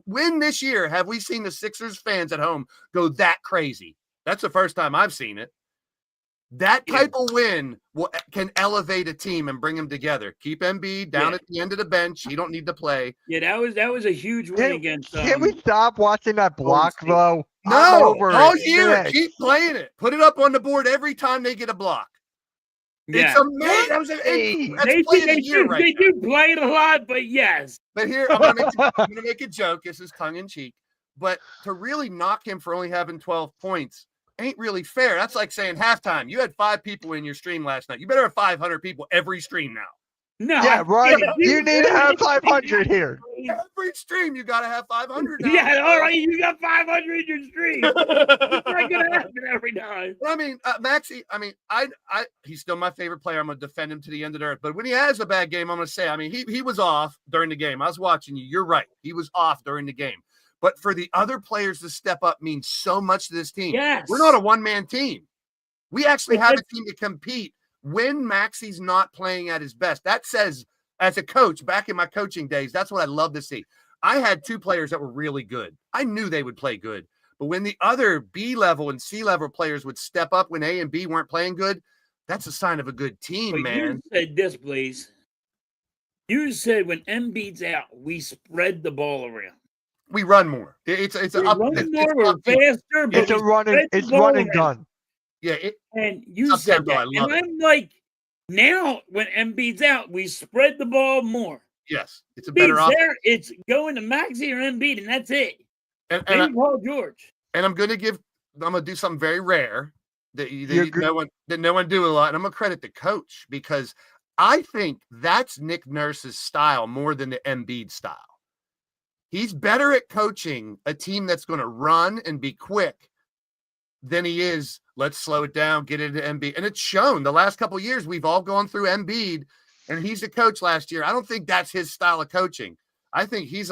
win this year. Have we seen the Sixers fans at home go that crazy? That's the first time I've seen it. That type of win can elevate a team and bring them together. Keep Embiid down at the end of the bench. He don't need to play. Yeah, that was a huge win against. Can we stop watching that block though? No, all year. Keep playing it. Put it up on the board every time they get a block. Yeah. It's amazing. They do play it a lot, but yes. But here, I'm gonna make a joke. This is tongue in cheek. But to really knock him for only having 12 points ain't really fair. That's like saying halftime. You had 5 people in your stream last night. You better have 500 people every stream now. No. Yeah, right. You need to have 500 here. Every stream, you got to have 500 now. Yeah, all right. You got 500 in your stream. It's not going to happen every time. I mean, Maxey, he's still my favorite player. I'm going to defend him to the end of the earth. But when he has a bad game, I'm going to say, he was off during the game. I was watching you. You're right. He was off during the game. But for the other players to step up means so much to this team. Yes. We're not a one-man team. We actually have a team to compete when Maxey's not playing at his best. That says, as a coach, back in my coaching days, that's what I love to see. I had 2 players that were really good. I knew they would play good. But when the other B-level and C-level players would step up when A and B weren't playing good, that's a sign of a good team, man. You said this, please. You said when Embiid's out, we spread the ball around. We run more. It's faster. It's a run and gun. Yeah, and you said that, and I'm like, now when Embiid's out, we spread the ball more. Yes, it's a better offense. It's going to Maxey or Embiid, and that's it. And Paul George. And I'm gonna do something very rare that no one do a lot, and I'm gonna credit the coach because I think that's Nick Nurse's style more than the Embiid style. He's better at coaching a team that's going to run and be quick than he is, let's slow it down, get into Embiid. And it's shown the last couple of years, we've all gone through Embiid, and he's a coach last year. I don't think that's his style of coaching. I think he's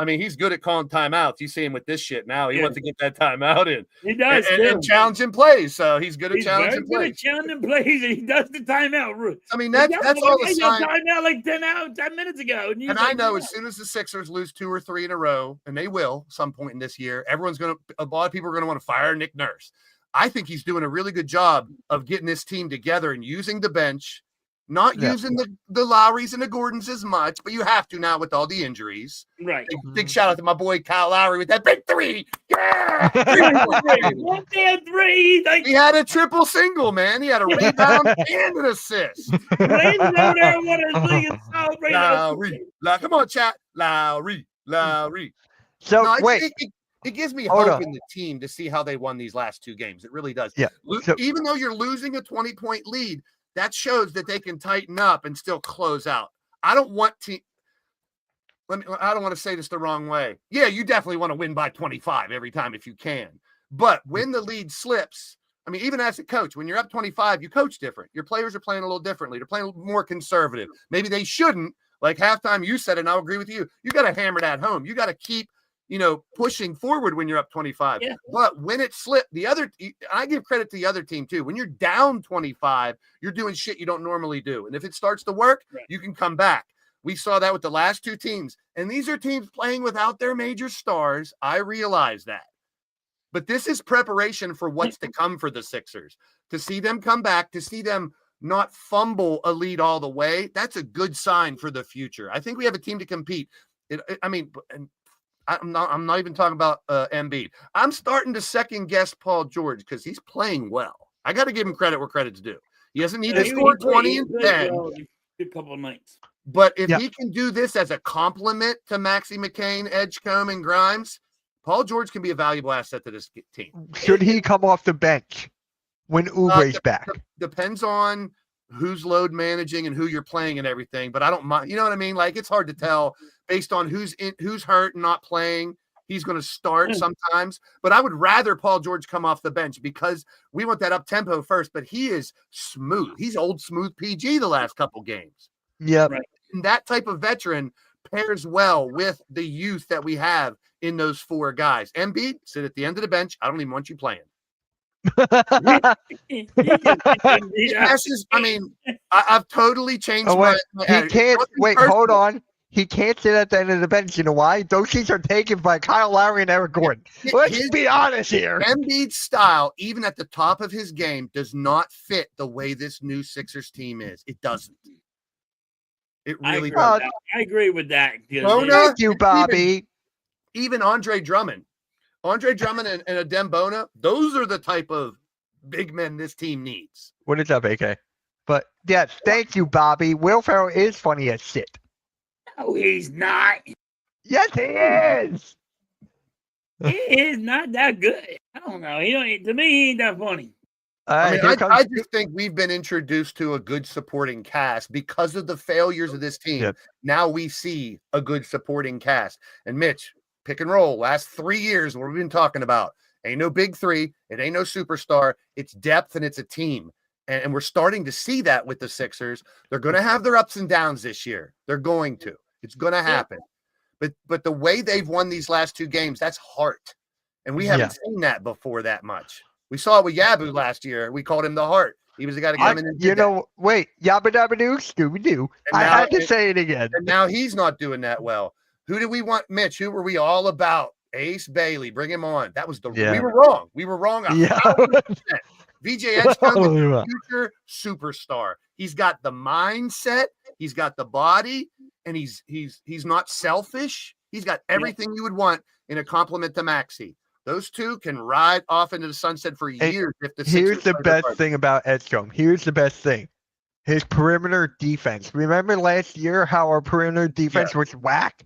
he's good at calling timeouts. You see him with this shit now. He wants to get that timeout in. He does. And challenging plays. So he's good at challenging plays. He's good at challenging plays, and he does the timeout. That's all the sign. Timeout like 10 minutes ago. And I know as soon as the Sixers lose 2 or 3 in a row, and they will some point in this year, a lot of people are going to want to fire Nick Nurse. I think he's doing a really good job of getting this team together and using the bench Not Yeah. using the Lowrys and the Gordons as much, but you have to now with all the injuries. Right. Big shout out to my boy Kyle Lowry with that big three. Yeah. 1 damn 3. Like, He had a triple single, man. He had a rebound and an assist. Blaze over there and want to sing and celebrate. Lowry. Come on, chat. Lowry. So No, wait, it gives me Hold hope on. in the team to see how they won these last 2 games. It really does. Yeah. So- Even though you're losing a 20-point lead, that shows that they can tighten up and still close out. I don't want to say this the wrong way. Yeah, you definitely want to win by 25 every time if you can. But when the lead slips, I mean, even as a coach, when you're up 25, you coach different. Your players are playing a little differently. They're playing a little more conservative. Maybe they shouldn't. Like halftime, you said, and I'll agree with you. You got to hammer that home. You got to keep, pushing forward when you're up 25. Yeah. But when it slipped, I give credit to the other team too. When you're down 25, you're doing shit you don't normally do. And if it starts to work, you can come back. We saw that with the last 2 teams. And these are teams playing without their major stars. I realize that. But this is preparation for what's to come for the Sixers. To see them come back, to see them not fumble a lead all the way, that's a good sign for the future. I think we have a team to compete. I'm not even talking about Embiid. I'm starting to second guess Paul George because he's playing well. I got to give him credit where credit's due. He doesn't need to score 20 and 10. A couple of nights. But if he can do this as a compliment to Maxey McCain, Edgecombe, and Grimes, Paul George can be a valuable asset to this team. should he come off the bench when Oubre's back? Depends on who's load managing and who you're playing and everything. But I don't mind. You know what I mean? Like, it's hard to tell based on who's hurt and not playing. He's going to start sometimes. But I would rather Paul George come off the bench because we want that up-tempo first. But he is smooth. He's old smooth PG the last couple games. Yep. Right. And that type of veteran pairs well with the youth that we have in those 4 guys. Embiid, sit at the end of the bench. I don't even want you playing. I've totally changed my he attitude. can't wait. Personal. Hold on. He can't sit at the end of the bench. You know why? Those seats are taken by Kyle Lowry and Eric Gordon. Let's be honest here. Embiid's style, even at the top of his game, does not fit the way this new Sixers team is. It doesn't. It really doesn't. I agree with that. Thank you, Bobby. Even Andre Drummond. Andre Drummond and Adem Bona, those are the type of big men this team needs. What is up, AK? But yes, thank you, Bobby. Will Ferrell is funny as shit. No, he's not. Yes, he is. He is not that good. I don't know. To me, he ain't that funny. I just think we've been introduced to a good supporting cast because of the failures of this team. Yep. Now we see a good supporting cast. And Mitch, pick and roll, last 3 years, what we've been talking about. Ain't no big 3. It ain't no superstar. It's depth and it's a team. And we're starting to see that with the Sixers. They're going to have their ups and downs this year. They're going to. It's going to happen. But the way they've won these last 2 games, that's heart. And we haven't seen that before that much. We saw it with Yabu last year. We called him the heart. He was the guy to come in and wait, Yabba Dabba Doo, Scooby Doo. I had to say it again. And now he's not doing that well. Who did we want? Mitch, who were we all about? Ace Bailey, bring him on. That was we were wrong. We were wrong. Yeah. VJ Edgecombe is a future superstar. He's got the mindset, he's got the body, and he's not selfish. He's got everything you would want in a compliment to Maxey. Those 2 can ride off into the sunset for years. Here's the best thing about Edgecombe. Here's the best thing. His perimeter defense. Remember last year how our perimeter defense was whack?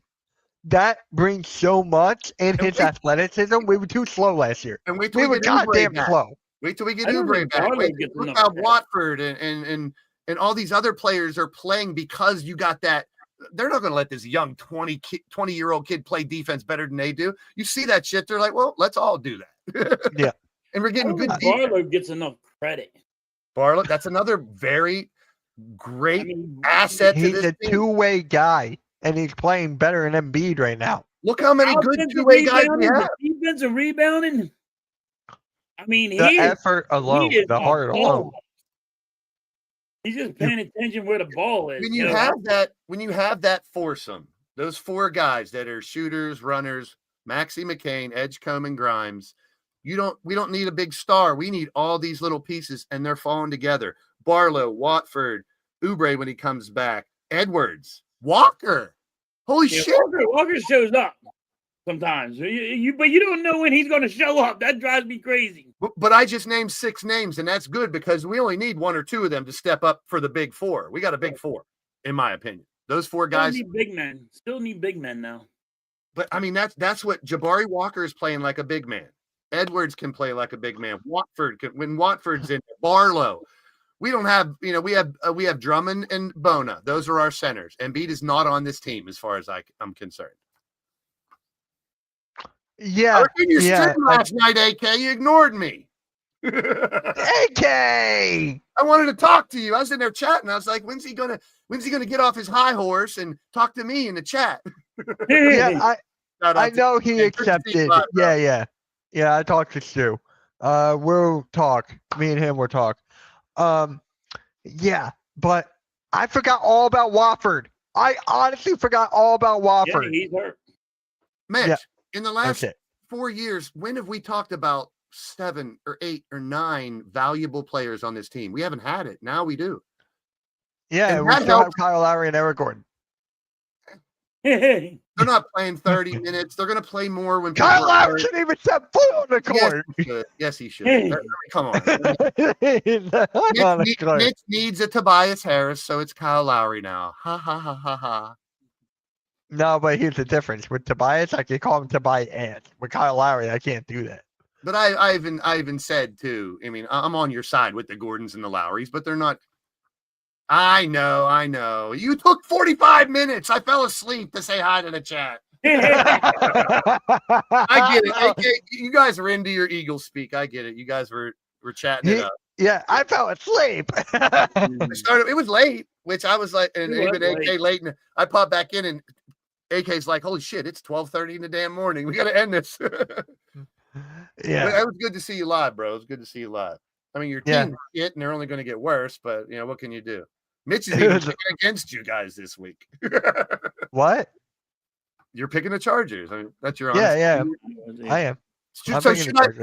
That brings so much in his athleticism. We were too slow last year. And we were goddamn slow. Wait till we get Oubre back. Look how Watford and all these other players are playing because you got that. They're not going to let this young 20-year-old kid play defense better than they do. You see that shit. They're like, well, let's all do that. Yeah. And we're getting good defense. Barlow gets enough credit. Barlow, that's another very great asset to this team. He's a two-way guy, and he's playing better than Embiid right now. Look how many good two-way guys we have. Defensive rebounding. I mean, the effort alone, the heart alone. He's just paying attention where the ball is. When you have that foursome, those 4 guys that are shooters, runners, Maxey McCain, Edgecombe, and Grimes, we don't need a big star. We need all these little pieces, and they're falling together. Barlow, Watford, Oubre when he comes back. Edwards, Walker. Holy Yeah, shit. Walker shows up sometimes. But you don't know when he's going to show up. That drives me crazy. But I just named 6 names, and that's good because we only need 1 or 2 of them to step up for the big 4. We got a big 4, in my opinion. Those 4 guys Still need big men. Still need big men now. But I mean, that's what Jabari Walker is playing like a big man. Edwards can play like a big man. When Watford's in, Barlow. We don't have, we have Drummond and Bona. Those are our centers. Embiid is not on this team as far as I'm concerned. Yeah. I was in your stream last night, AK. You ignored me. AK. I wanted to talk to you. I was in there chatting. I was like, when's he gonna get off his high horse and talk to me in the chat? Yeah, I know he accepted. Yeah. I talked to Stu. We'll talk. Me and him will talk. Yeah, but I forgot all about Wofford. I honestly forgot all about Wofford. Yeah, he's hurt. Mitch, in the last 4 years, when have we talked about 7 or 8 or 9 valuable players on this team? We haven't had it. Now we do. Yeah, and we still have Kyle Lowry and Eric Gordon. They're not playing 30 minutes. They're going to play more when Kyle Lowry shouldn't even step foot on the court. Yes, he should. Come on. Mitch needs a Tobias Harris, so it's Kyle Lowry now. Ha, ha, ha, ha, ha. No, but here's the difference. With Tobias, I can call him Tobias. With Kyle Lowry, I can't do that. But I even said, too, I mean, I'm on your side with the Gordons and the Lowrys, but they're not. I know. You took 45 minutes. I fell asleep to say hi to the chat. I get it. AK, you guys are into your Eagles speak. I get it. You guys were chatting it up. Yeah, I fell asleep. It was late, which I was like, and even AK late. And I popped back in, and AK's like, "Holy shit! It's 12:30 in the damn morning. We got to end this." Yeah, but it was good to see you live, bro. It was good to see you live. I mean, your team's shit, and they're only going to get worse. But what can you do? Mitch is even picking against you guys this week. What? You're picking the Chargers. I mean, that's your honest I am. So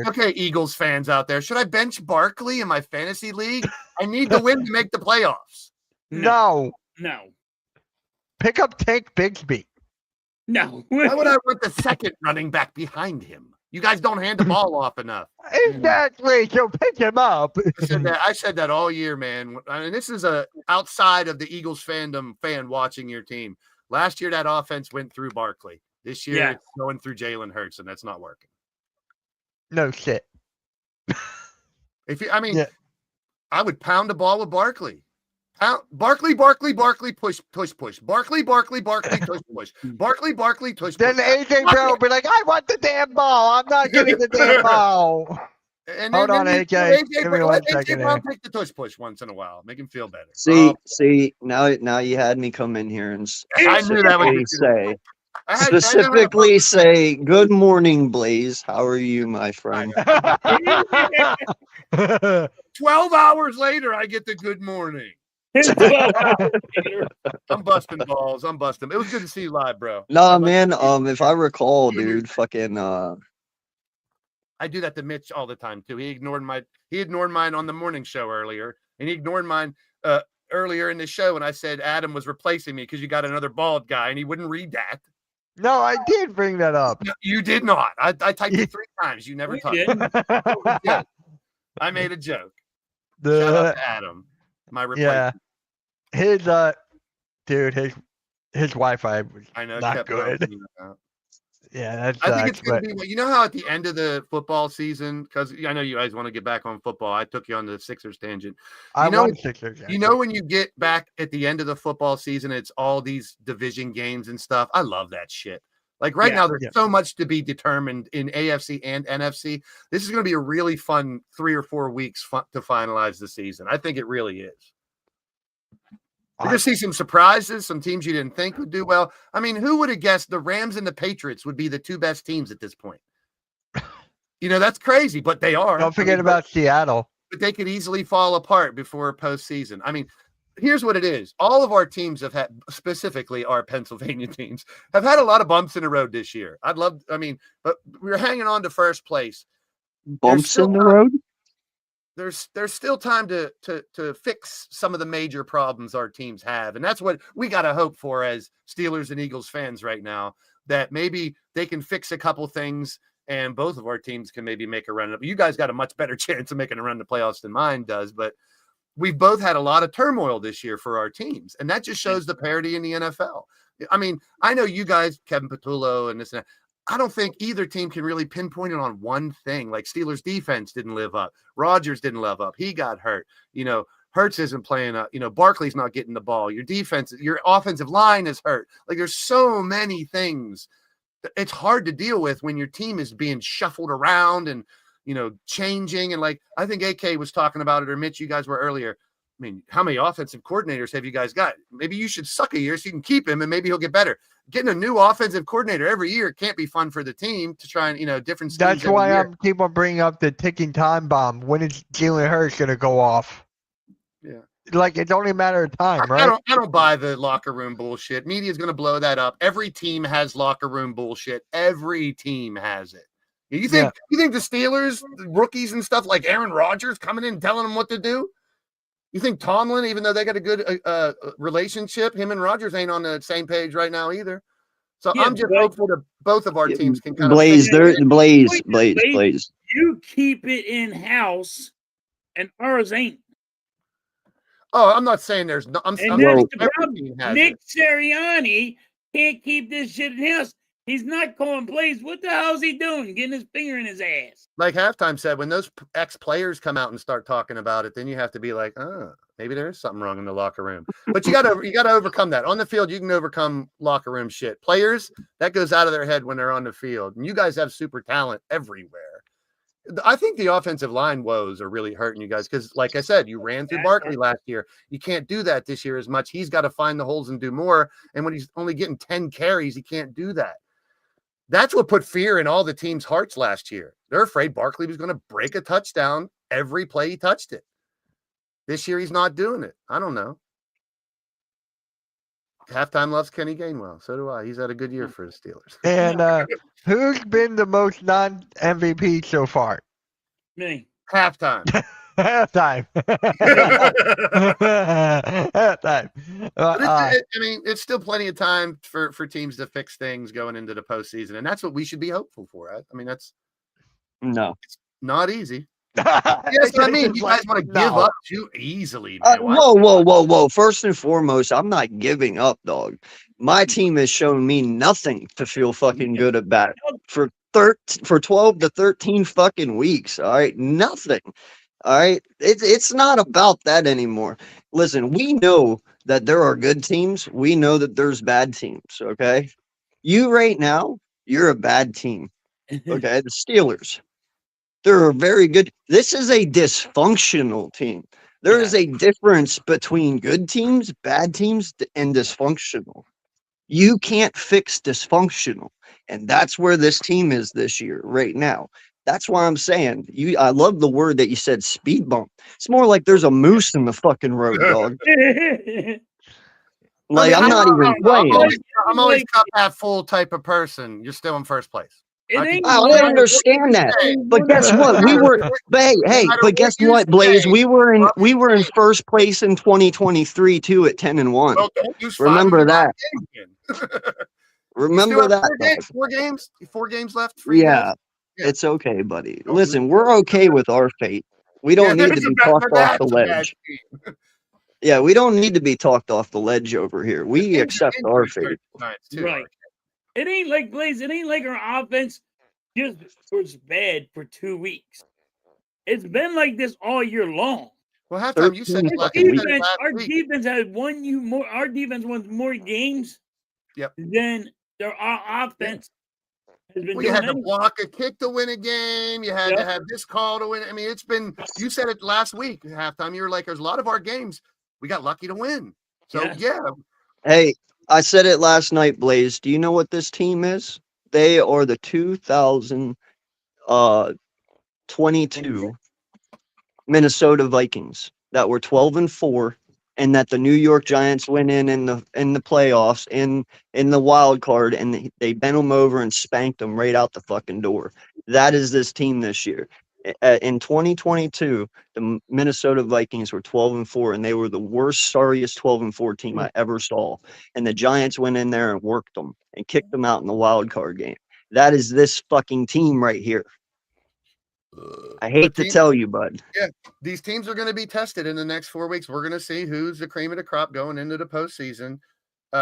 okay, Eagles fans out there, should I bench Barkley in my fantasy league? I need to win to make the playoffs. No. Pick up Tank Bigsby. No. Why would I want the second running back behind him? You guys don't hand the ball off enough. Exactly. So pick him up. I said that all year, man. I mean, this is outside of the Eagles fan watching your team. Last year, that offense went through Barkley. This year, it's going through Jalen Hurts, and that's not working. No shit. I would pound the ball with Barkley. Barkley, push. Barkley, push. Barkley, push. Then AJ Brown will be like, I want the damn ball. I'm not getting the damn ball. Hold on, AJ. Give me 1 second. AJ Brown take the push once in a while. Make him feel better. See, now you had me come in here and I knew that would specifically say, good morning, Blaze. How are you, my friend? 12 hours later, I get the good morning. I'm busting balls. It was good to see you live, bro. Nah, man. If I recall, dude, fucking. I do that to Mitch all the time too. He ignored mine on the morning show earlier, and he ignored mine earlier in the show when I said Adam was replacing me because you got another bald guy, and he wouldn't read that. No, I did bring that up. No, you did not. I typed it 3 times. You never touched it. I made a joke. Shout out to Adam. My replacement. Yeah. His Wi-Fi was not good. Yeah, I think it's going to be. You know how at the end of the football season, because I know you guys want to get back on football. I took you on the Sixers tangent. Sixers. You know when you get back at the end of the football season, it's all these division games and stuff. I love that shit. Like right now, there's so much to be determined in AFC and NFC. This is going to be a really fun 3 or 4 weeks to finalize the season. I think it really is. We're going to see some surprises, some teams you didn't think would do well. I mean, who would have guessed the Rams and the Patriots would be the 2 best teams at this point? That's crazy, but they are. Don't forget about Seattle. But they could easily fall apart before postseason. I mean, here's what it is. All of our teams have had, specifically our Pennsylvania teams, have had a lot of bumps in the road this year. But we're hanging on to first place. Bumps in the road? there's still time to fix some of the major problems our teams have. And that's what we got to hope for as Steelers and Eagles fans right now, that maybe they can fix a couple things and both of our teams can maybe make a run. You guys got a much better chance of making a run to playoffs than mine does, but we've both had a lot of turmoil this year for our teams. And that just shows the parity in the NFL. I mean, I know you guys, Kevin Patullo and this and that, I don't think either team can really pinpoint it on one thing. Like Steelers defense didn't live up. Rodgers didn't live up. He got hurt. Hurts isn't playing up. Barkley's not getting the ball. Your defense, your offensive line is hurt. Like there's so many things. It's hard to deal with when your team is being shuffled around and, changing. And like, I think AK was talking about it, or Mitch, you guys were earlier. I mean, how many offensive coordinators have you guys got? Maybe you should suck a year so you can keep him and maybe he'll get better. Getting a new offensive coordinator every year can't be fun for the team to try and, different schemes. That's why I'm keep on bringing up the ticking time bomb. When is Jalen Hurts going to go off? Yeah. Like, it's only a matter of time, right? I don't buy the locker room bullshit. Media's going to blow that up. Every team has locker room bullshit. Every team has it. You think the Steelers, the rookies and stuff like Aaron Rodgers coming in and telling them what to do? You think Tomlin, even though they got a good relationship, him and Rodgers ain't on the same page right now either. So I'm just hopeful that both of our teams can kind Blaze. You keep it in house, and ours ain't. Oh, I'm not saying there's no. Nick Sirianni can't keep this shit in house. He's not calling plays. What the hell is he doing? Getting his finger in his ass. Like Halftime said, when those ex-players come out and start talking about it, then you have to be like, maybe there is something wrong in the locker room. But you gotta overcome that. On the field, you can overcome locker room shit. Players, that goes out of their head when they're on the field. And you guys have super talent everywhere. I think the offensive line woes are really hurting you guys because, like I said, you ran through Barkley last year. You can't do that this year as much. He's got to find the holes and do more. And when he's only getting 10 carries, he can't do that. That's what put fear in all the team's hearts last year. They're afraid Barkley was going to break a touchdown every play he touched it. This year, he's not doing it. I don't know. Halftime loves Kenny Gainwell. So do I. He's had a good year for the Steelers. And who's been the most non-MVP so far? Me. Halftime. Halftime. Halftime. It's still plenty of time for teams to fix things going into the postseason, and that's what we should be hopeful for. It's not easy. Yes, I mean, you guys want to give up too easily. Whoa. First and foremost, I'm not giving up, dog. My team has shown me nothing to feel fucking good about for 12 to 13 fucking weeks. All right. Nothing. All right. It's not about that anymore. Listen, we know that there are good teams. We know that there's bad teams. Okay. You right now, you're a bad team. Okay. The Steelers. They're very good. This is a dysfunctional team. There is a difference between good teams, bad teams, and dysfunctional. You can't fix dysfunctional. And that's where this team is this year, right now. That's why I'm saying, I love the word that you said, speed bump. It's more like there's a moose in the fucking road, dog. Like, I'm not even playing. I'm always cup half full type of person. You're still in first place. I understand that, but guess what? We were, but guess what, Blaze? We were in first place in 2023 too at 10-1. Well, remember that. Remember that. Four games left. Yeah, it's okay, buddy. Listen, we're okay with our fate. We don't need to be talked off the ledge. Yeah, we don't need to be talked off the ledge over here. We accept our fate. Right. It ain't like Blaze. It ain't like our offense just was bad for 2 weeks. It's been like this all year long. Well, halftime you said our defense had won you more. Our defense won more games. Than our offense has been. You had to block a kick to win a game. You had to have this call to win. I mean, it's been. You said it last week at halftime. You were like, "There's a lot of our games we got lucky to win." So yeah. Hey. I said it last night, Blaze. Do you know what this team is? They are the 2022 Minnesota Vikings that were 12-4, and that the New York Giants went in the playoffs in the wild card, and they bent them over and spanked them right out the fucking door. That is this team this year. In 2022, the Minnesota Vikings were 12-4, and they were the worst, sorriest 12-4 team I ever saw. And the Giants went in there and worked them and kicked them out in the wild card game. That is this fucking team right here. I hate to tell you, bud. Yeah, these teams are going to be tested in the next 4 weeks. We're going to see who's the cream of the crop going into the postseason.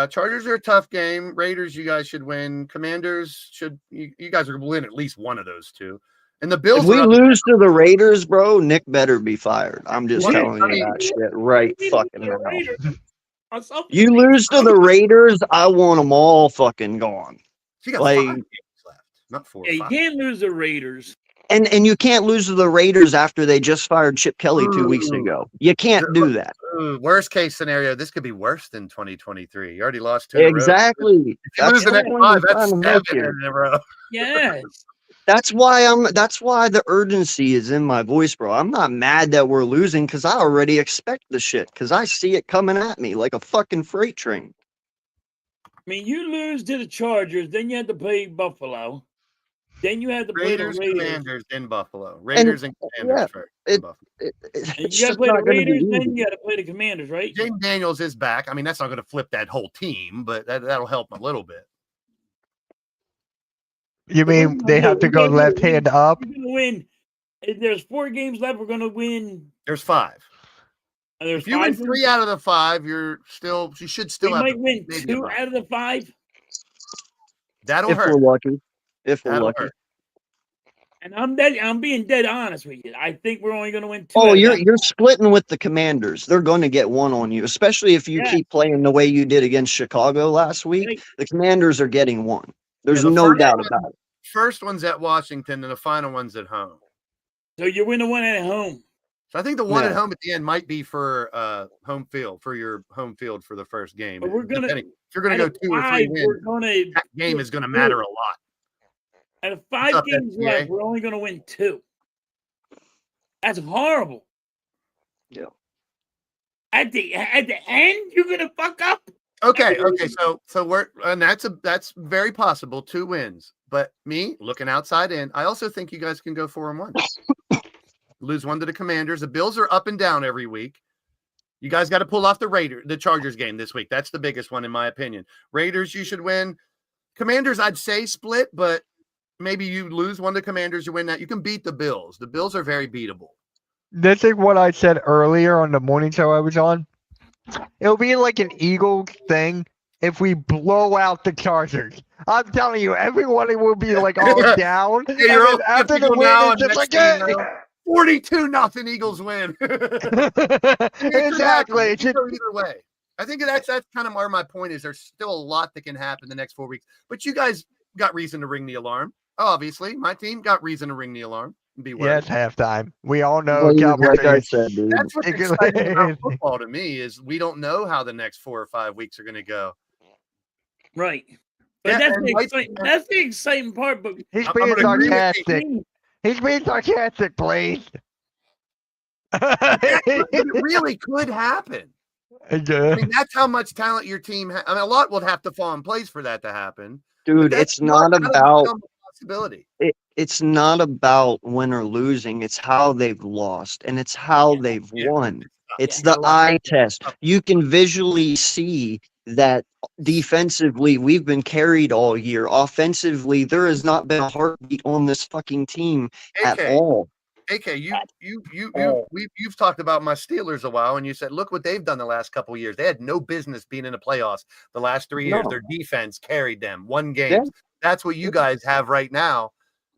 Chargers are a tough game. Raiders, you guys should win. Commanders should. You guys are going to win at least one of those two. And the Bills. If we lose to the Raiders, bro, Nick better be fired. I'm just telling you that shit right fucking now. You lose to the Raiders, I want them all fucking gone. You got 5 games left, not 4. Yeah, you can't lose the Raiders. And you can't lose to the Raiders after they just fired Chip Kelly 2 weeks ago. You can't do that. Worst case scenario, this could be worse than 2023. You already lost 2 exactly. If you lose the next 5, that's 7 in a row. Yes. That's why the urgency is in my voice, bro. I'm not mad that we're losing because I already expect the shit because I see it coming at me like a fucking freight train. I mean, you lose to the Chargers, then you have to play Buffalo. Then you have to play Raiders, the Raiders. Commanders in Buffalo. Raiders and Commanders first in Buffalo. And you got to play the Raiders, then you got to play the Commanders, right? James Daniels is back. I mean, that's not going to flip that whole team, but that'll help a little bit. You mean they have to go left hand up? We're going to win. If there's 4 games left, we're going to win. There's 5. If you win 3 out of the 5, you should still we have. might win 2 out of the 5. That'll hurt. If we're lucky. If we're lucky. Hurt. And I'm being dead honest with you. I think we're only going to win 2. Oh, you're splitting with the Commanders. They're going to get 1 on you, especially if you keep playing the way you did against Chicago last week. The Commanders are getting 1. There's no doubt about it. First one's at Washington, and the final one's at home. So you win the one at home. So I think the one at home at the end might be for home field, for your home field for the first game. But we're gonna, if you're going to go 2 or 3 wins, that game is going to matter a lot. Out of 5 games left, we're only going to win 2. That's horrible. Yeah. At the end, you're going to fuck up. Okay. So we're and that's very possible. 2 wins. But me looking outside in, I also think you guys can go 4-1. Lose 1 to the Commanders. The Bills are up and down every week. You guys got to pull off the Chargers game this week. That's the biggest one in my opinion. Raiders, you should win. Commanders, I'd say split, but maybe you lose 1 to Commanders, you win that. You can beat the Bills. The Bills are very beatable. This is what I said earlier on the morning show I was on. It'll be like an Eagles thing if we blow out the Chargers. I'm telling you, everybody will be like all down. Yeah, after the win, it's just like, hey. 42-0 Eagles win. Exactly. Either way. I think that's kind of where my point is. There's still a lot that can happen the next 4 weeks. But you guys got reason to ring the alarm. Obviously, my team got reason to ring the alarm. Be yeah, it's halftime. We all know. Like I said, dude. That's what's exciting about football to me is we don't know how the next 4 or 5 weeks are going to go. Right. But that's the exciting part. But he's being sarcastic. He's being sarcastic, please. It really could happen. I mean, that's how much talent your team has. I mean, a lot would have to fall in place for that to happen. Dude, it's not about it's not about win or losing. It's how they've lost, and it's how they've won. It's the eye test. You can visually see that defensively we've been carried all year. Offensively, there has not been a heartbeat on this fucking team at all. AK, you've talked about my Steelers a while, and you said, look what they've done the last couple of years. They had no business being in the playoffs the last 3 years. Their defense carried them, won games. Yeah. That's what you guys have right now.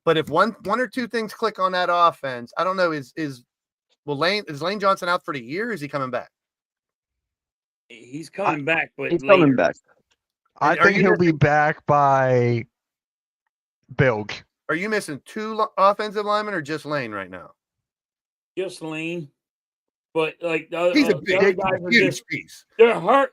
But if one or two things click on that offense, I don't know. Is Lane Johnson out for the year? Or is he coming back? He's coming back, but he's coming back. I think he'll be back by Bills. Are you missing 2 offensive linemen or just Lane right now? Just Lane. But like he's a big huge piece. They're hurt,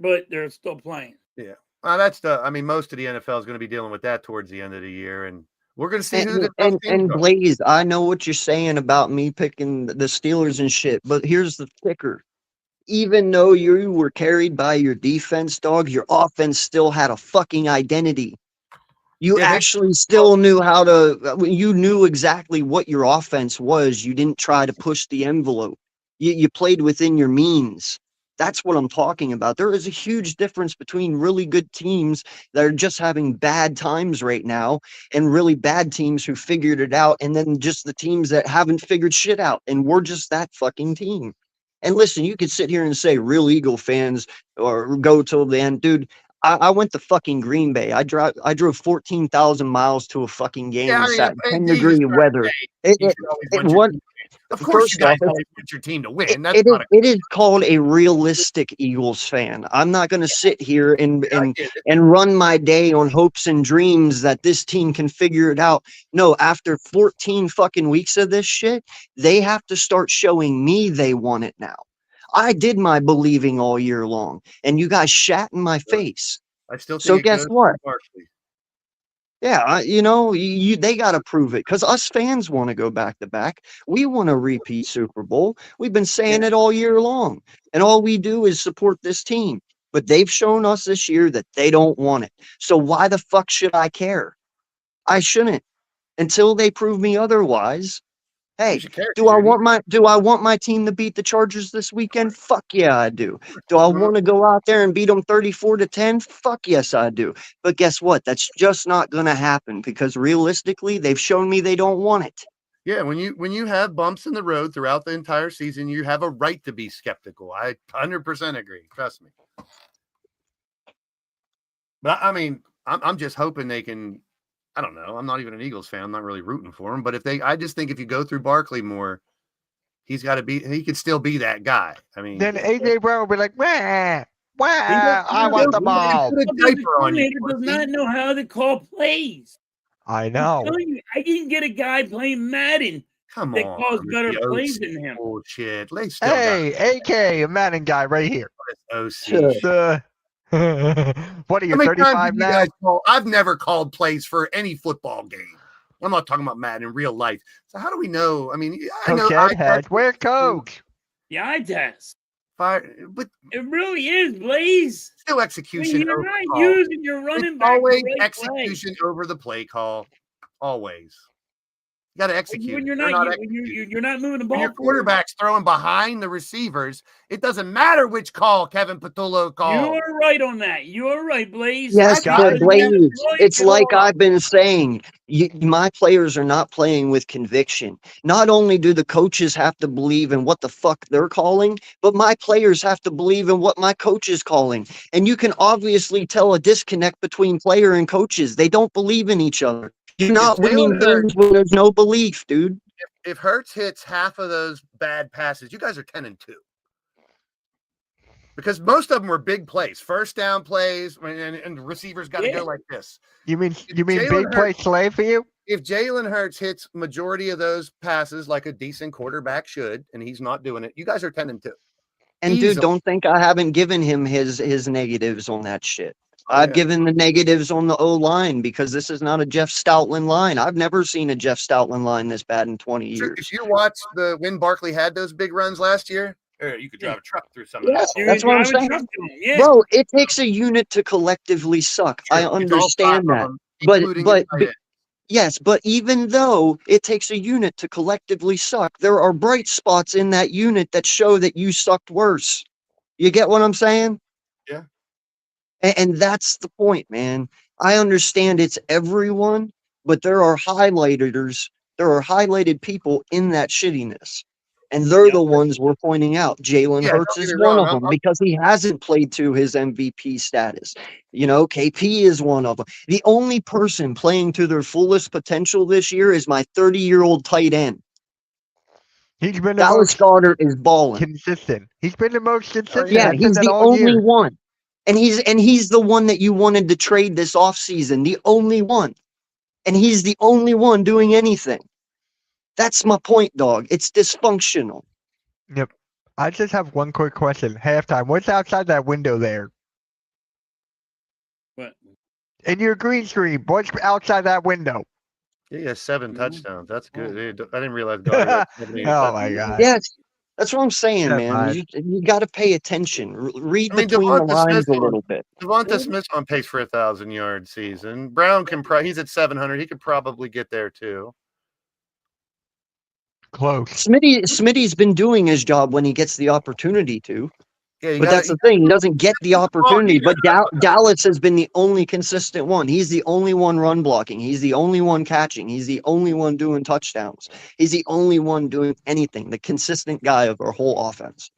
but they're still playing. Yeah. Most of the NFL is going to be dealing with that towards the end of the year, and we're going to see who and Blaze, I know what you're saying about me picking the Steelers and shit, but here's the kicker. Even though you were carried by your defense, dog, your offense still had a fucking identity. You Yeah, actually still knew how to. You knew exactly what your offense was. You didn't try to push the envelope. You played within your means. That's what I'm talking about. There is a huge difference between really good teams that are just having bad times right now and really bad teams who figured it out, and then just the teams that haven't figured shit out. And we're just that fucking team. And listen, you could sit here and say real Eagle fans or go till the end, dude. I went to fucking Green Bay. I drove 14,000 miles to a fucking game yeah. I and mean, sat in 10 Jesus degree Christ, weather. hey, It, you it, should always it want your what team to win. Of course, you first guys off, always want your team to win. That's it is not a. it is called a realistic Eagles fan. I'm not going to sit here and I and get it. and run my day on hopes and dreams that this team can figure it out. No, after 14 fucking weeks of this shit, they have to start showing me they want it now. I did my believing all year long, and you guys shat in my face. I still So think it guess goes what? through Barkley. Yeah, they got to prove it because us fans want to go back to back. We want a repeat Super Bowl. We've been saying Yeah. it all year long, and all we do is support this team. But they've shown us this year that they don't want it. So why the fuck should I care? I shouldn't until they prove me otherwise. You Hey, should care do because I you're an want my team to beat the Chargers this weekend? Fuck yeah, I do. Do I Eagle. want to go out there and beat them 34-10? Fuck yes, I do. But guess what? That's just not going to happen because realistically, they've shown me they don't want it. Yeah, when you have bumps in the road throughout the entire season, you have a right to be skeptical. I 100% agree. Trust me. But I mean, I'm just hoping they can. I don't know. I'm not even an Eagles fan. I'm not really rooting for them. But I just think if you go through Barkley more, he could still be that guy. I mean, Then AJ Brown will be like, wah, wah, he doesn't I know. want the ball. Put a Offensive diaper on you. coordinator does not know how to call plays. I I'm know. telling you, I didn't get a guy playing Madden Come that on, calls with better the plays OC than him. bullshit. They still got Hey, AK, a Madden guy right here. this OC. Sure. shit. What are you, How many times 35 have you now? guys call? I've never called plays for any football game. I'm not talking about Madden in real life. So how do we know? I mean, I know Coach Ed has. Where Coach? The eye test. fire, but It really is, Blaze. still When execution you're over not call. using your running It's back the always right execution over the play call. Always. You got to play. execute. When you're They're not, not when executing. you're not moving the When ball your forward. quarterback's throwing behind the receivers, it doesn't matter which call Kevin Patullo called. You're right on that. You're right, Blaze. Yes, I but think Blaze, it's like call. I've been saying, my players are not playing with conviction. Not only do the coaches have to believe in what the fuck they're calling, but my players have to believe in what my coach is calling. And you can obviously tell a disconnect between player and coaches. They don't believe in each other. You're not winning Jalen Hurts, games when there's no belief, dude. if Hurts hits half of those bad passes, you guys are 10-2. Because most of them were big plays, first down plays, and the receivers got to go like this. You mean Jalen big play slay for you? If Jalen Hurts hits majority of those passes like a decent quarterback should, and he's not doing it, you guys are 10-2. And dude, don't think I haven't given him his negatives on that shit. I've given the negatives on the O line because this is not a Jeff Stoutland line. I've never seen a Jeff Stoutland line this bad in 20 years. If you watch when Barkley had those big runs last year, you could drive a truck through some of that. That's what I'm saying. Bro, it takes a unit to collectively suck. True. I understand that. Them, but yes, but even though it takes a unit to collectively suck, there are bright spots in that unit that show that you sucked worse. You get what I'm saying? Yeah. And that's the point, man. I understand it's everyone, but there are highlighters. There are highlighted people in that shittiness. And they're the ones we're pointing out. Jalen Hurts is one of them because he hasn't played to his MVP status. You know, KP is one of them. The only person playing to their fullest potential this year is my 30-year-old tight end. He's been Dallas Goedert is balling. Consistent. He's been the most consistent. Yeah, he's the only one. And he's the one that you wanted to trade this offseason. The only one. And he's the only one doing anything. That's my point, dog. It's dysfunctional. Yep. I just have one quick question. Halftime. What's outside that window there? What? In your green screen. What's outside that window? Yeah, 7 touchdowns. That's good. I didn't realize God. Oh my God. Yes. That's what I'm saying, Yeah, man. man. You got to pay attention. Read I mean, between the Devonta lines Smith a little bit. Devonta Smith's on pace for 1,000-yard season. Brown can he's at 700. He could probably get there too. Close. Smitty's been doing his job when he gets the opportunity to. Yeah, But that's the thing. He doesn't get the opportunity. But Dallas has been the only consistent one. He's the only one run blocking. He's the only one catching. He's the only one doing touchdowns. He's the only one doing anything. The consistent guy of our whole offense.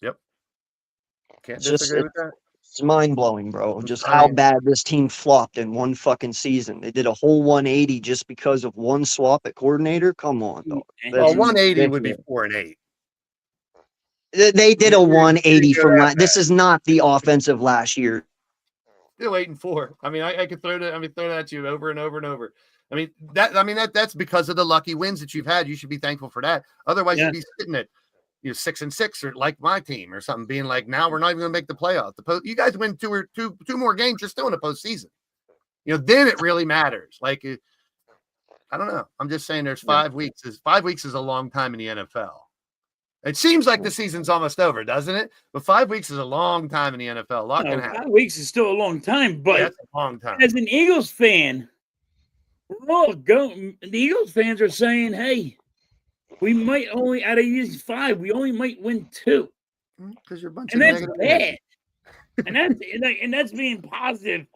Yep. Can't It's just disagree with that. it's mind blowing, bro. Just how bad this team flopped in one fucking season. They did a whole 180 just because of one swap at coordinator. Come on, dog. Well, 180 would be 4-8. They did a 180 from last. This is not the offensive last year. Still 8-4. I mean, I could throw that. Throw that at you over and over and over. That's because of the lucky wins that you've had. You should be thankful for that. Otherwise, you'd be sitting at 6-6 or like my team or something, being like, now we're not even going to make the playoff. You guys win two more games, you're still in the postseason. Then it really matters. Like, I don't know. I'm just saying, there's 5 weeks. 5 weeks is a long time in the NFL. It seems like the season's almost over, doesn't it? But 5 weeks is a long time in the NFL. A lot can happen. 5 weeks is still a long time, but that's a long time. As an Eagles fan, the Eagles fans are saying, hey, we might only, out of these 5, we only might win 2. Because you're a bunch and of that's negative bad. and that's being positive.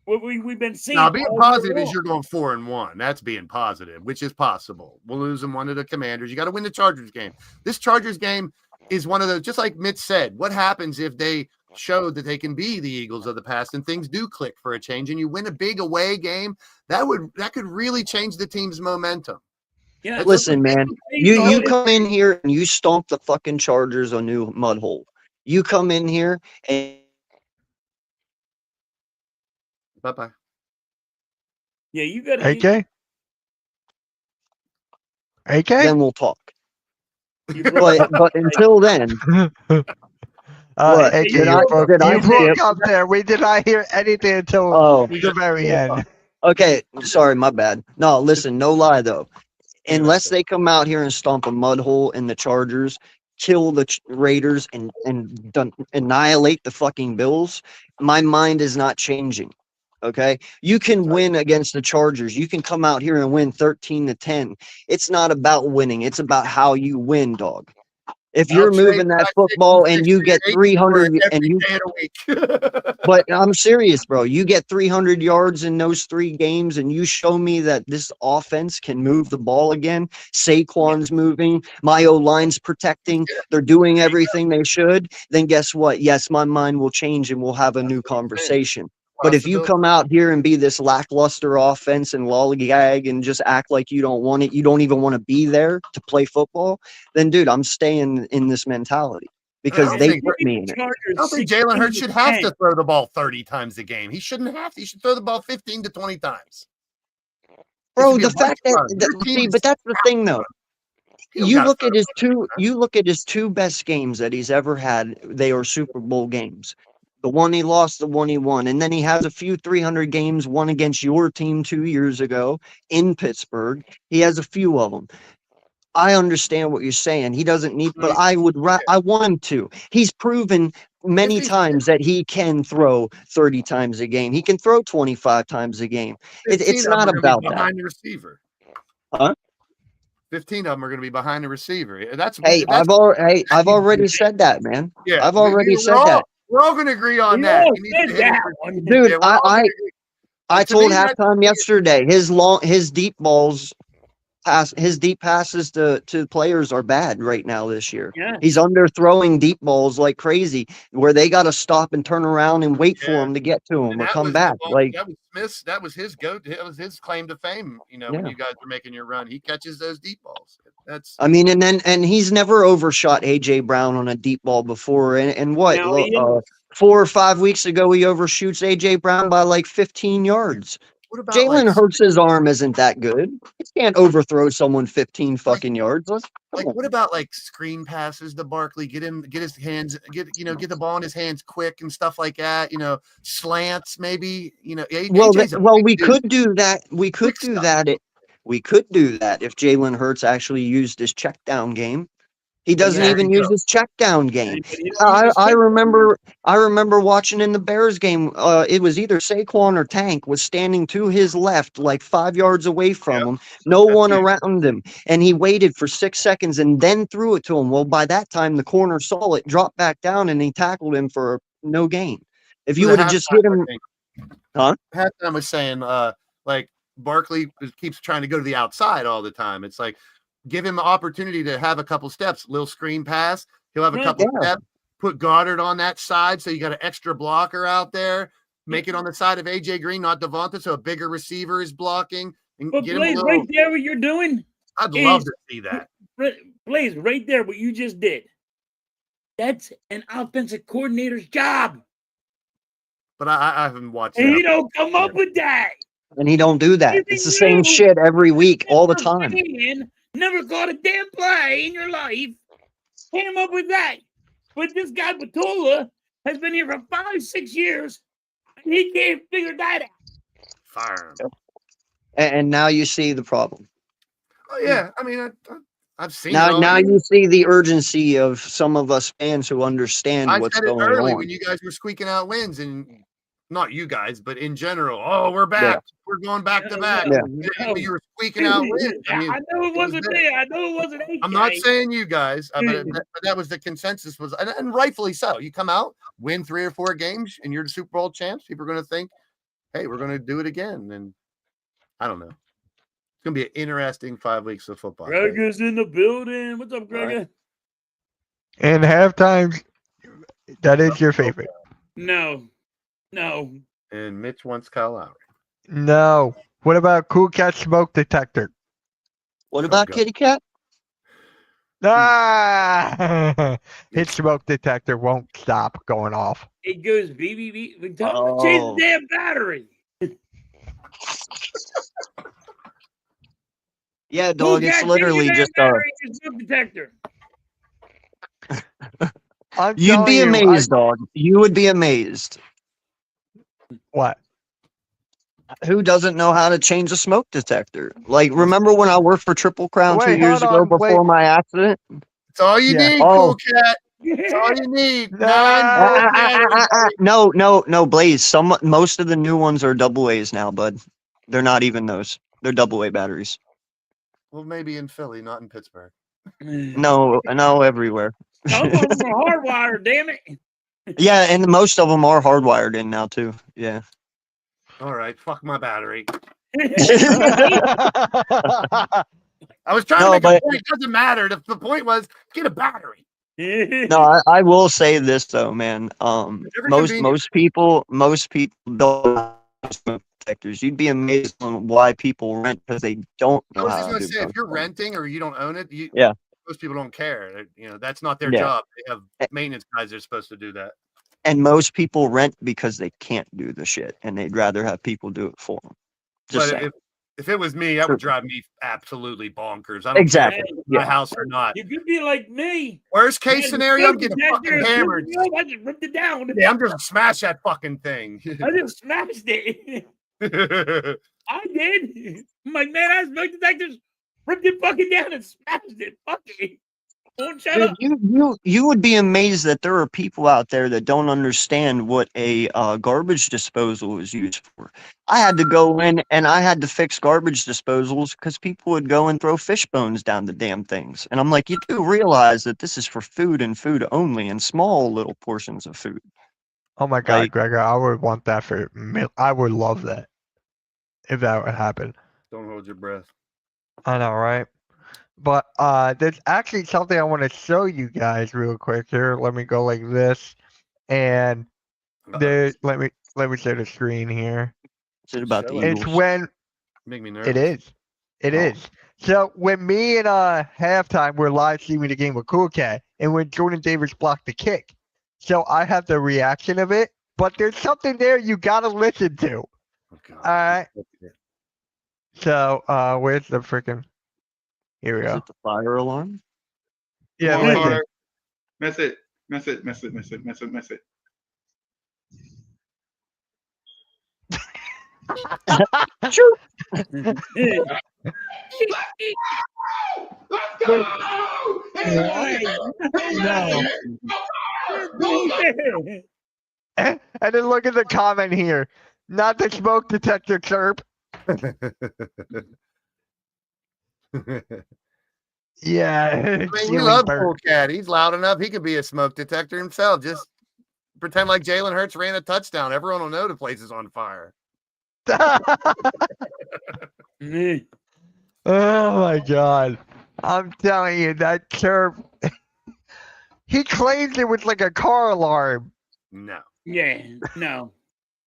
What we've been seeing. Now, being positive is you're going 4-1. That's being positive, which is possible. We'll lose them one of the Commanders. You got to win the Chargers game. This Chargers game is one of those, just like Mitch said, what happens if they show that they can be the Eagles of the past and things do click for a change and you win a big away game? That could really change the team's momentum. Yeah. Listen, man, you come in here and you stomp the fucking Chargers a new mud hole. You come in here and bye-bye. Yeah, you got AK? AK? Then we'll talk. but until then. AK, you broke up there. We did not hear anything until the very end. Okay, sorry, my bad. No, listen, no lie though. Unless they come out here and stomp a mud hole in the Chargers, kill the Raiders, and annihilate the fucking Bills, my mind is not changing. Okay, you can win against the Chargers. You can come out here and win 13-10. It's not about winning. It's about how you win, dog. If you're moving that football and you get 300 and you, but I'm serious, bro. You get 300 yards in those 3 games, and you show me that this offense can move the ball again. Saquon's moving, my O-line's protecting. They're doing everything they should. Then guess what? Yes, my mind will change and we'll have a new conversation. But if you come out here and be this lackluster offense and lollygag and just act like you don't want it, you don't even want to be there to play football, then, dude, I'm staying in this mentality because they put me in it. I don't think Jalen Hurts should have to throw the ball 30 times a game. He shouldn't have to. He should throw the ball 15 to 20 times. Bro, the fact see, but that's the thing, though. You look at his 2 best games that he's ever had. They are Super Bowl games. The one he lost, the one he won. And then he has a few 300 games, one against your team 2 years ago in Pittsburgh. He has a few of them. I understand what you're saying. He doesn't need, but I want him to. He's proven many times that he can throw 30 times a game. He can throw 25 times a game. It's not about that. Behind the receiver. Huh? 15 of them are going to be behind the receiver. I've already said that, man. Yeah, I've already said that. We're all going to agree on that. Dude, I told halftime yesterday his deep balls his deep passes to players are bad right now this year. Yeah. He's underthrowing deep balls like crazy where they got to stop and turn around and wait for him to get to him or come back. Like that was Smith's, that was his that was his claim to fame, when you guys were making your run. He catches those deep balls. And he's never overshot AJ Brown on a deep ball before. And what? 4 or 5 weeks ago he overshoots AJ Brown by like 15 yards. Jalen Hurts' arm isn't that good. He can't overthrow someone 15 fucking yards. What about screen passes to Barkley? Get his hands, get the ball in his hands quick and stuff like that. Slants maybe. We could do that. We could do that. We could do that if Jalen Hurts actually used his check down game. He doesn't Yeah. even use his check down game. But he don't use his I check down. remember watching in the Bears game. It was either Saquon or Tank was standing to his left, like 5 yards away from him. No That's one it. around him, and he waited for 6 seconds and then threw it to him. Well, by that time, the corner saw it, dropped back down, and he tackled him for no gain. If you would have just hit him, huh? Halftime was saying, like Barkley keeps trying to go to the outside all the time. It's like, give him the opportunity to have a couple steps, little screen pass. He'll have a couple steps, put Goddard on that side. So you got an extra blocker out there, make it on the side of AJ Green, not Devonta. So a bigger receiver is blocking. And But get him Blaze, right there, what you're doing. I'd love to see that. Blaze, right there, what you just did. That's an offensive coordinator's job. But I haven't watched And that. he don't come up with that. And he don't do that. Even It's the same you, shit every week, all the never time. ran, never caught a damn play in your life. Came up with that. But this guy Batula has been here for 5-6 years, and he can't figure that out. Fire him. And now you see the problem. Oh, yeah. I mean, I've seen Now, it. now you see the urgency of some of us fans who understand I what's said it going early on. when you guys were squeaking out wins, and not you guys, but in general. Oh, we're back. We're going back to back. Yeah. You were squeaking out wins. I mean, I know it wasn't me. I know it wasn't AK. I'm not saying you guys, but that was the consensus was, and rightfully so. You come out, win 3 or 4 games, and you're the Super Bowl champs. People are going to think, hey, we're going to do it again. And I don't know. It's going to be an interesting 5 weeks of football. Greg is in the building. What's up, Greg? Right. And halftime, that is your favorite. No. And Mitch wants Kyle Lowry. No. What about Cool Cat Smoke Detector? What about God. Kitty Cat? Ah! His smoke detector won't stop going off. It goes BBB. Tell him to change the damn battery. Yeah, dog. It's literally just smoke detector. You'd be amazed, dog. You would be amazed. What? Who doesn't know how to change a smoke detector? Like, remember when I worked for Triple Crown 2 years ago before my accident? It's all you need, Cool Cat. It's all you need. No, Blaze. Most of the new ones are double A's now, bud. They're not even those. They're double A batteries. Well, maybe in Philly, not in Pittsburgh. No, everywhere. Some of them are hardwired, damn it. Yeah, and most of them are hardwired in now too. Yeah. All right, fuck my battery. I was trying to make a point. It doesn't matter. The point was get a battery. No, I will say this though, man. Most people don't have smoke detectors. You'd be amazed on why people rent because they don't know I was how just to going do to say, if both. you're renting or you don't own it, most people don't care. You know, that's not their job. They have maintenance guys that are supposed to do that. And most people rent because they can't do the shit, and they'd rather have people do it for them. Just But saying. if it was me, that would drive me absolutely bonkers. I don't Exactly. care if it's my house or not. You could be like me. Worst case scenario, I'm getting fucking hammered. I just ripped it down. Yeah, I'm just smash that fucking thing. I just smashed it. I did. I'm like, man, I smoke detectors. Ripped it fucking down and smashed it. Fuck it. Don't shut up. You would be amazed that there are people out there that don't understand what a garbage disposal is used for. I had to go in and I had to fix garbage disposals because people would go and throw fish bones down the damn things. And I'm like, you do realize that this is for food and food only and small little portions of food. Oh my God, Gregor, I would want that for I would love that if that would happen. Don't hold your breath. I know, right? But there's actually something I want to show you guys real quick here. Let me go like this, and there. Let me share the screen here. Is it about the It's Eagles? when Make me nervous. it is. It is. So when me and halftime we're live streaming the game with Cool Cat, and when Jordan Davis blocked the kick, so I have the reaction of it. But there's something there you gotta listen to. All right. So where's the freaking? Here we Is go. it the fire alarm? Yeah, Come on, listen. Carter. Miss it. Sure. And then look at the comment here. Not the smoke detector chirp. Yeah. I mean, we Ceiling love bird. Cool Cat. He's loud enough. He could be a smoke detector himself. Just pretend like Jalen Hurts ran a touchdown. Everyone will know the place is on fire. Oh my god. I'm telling you, that chirp. He claims it was like a car alarm. No. Yeah, no.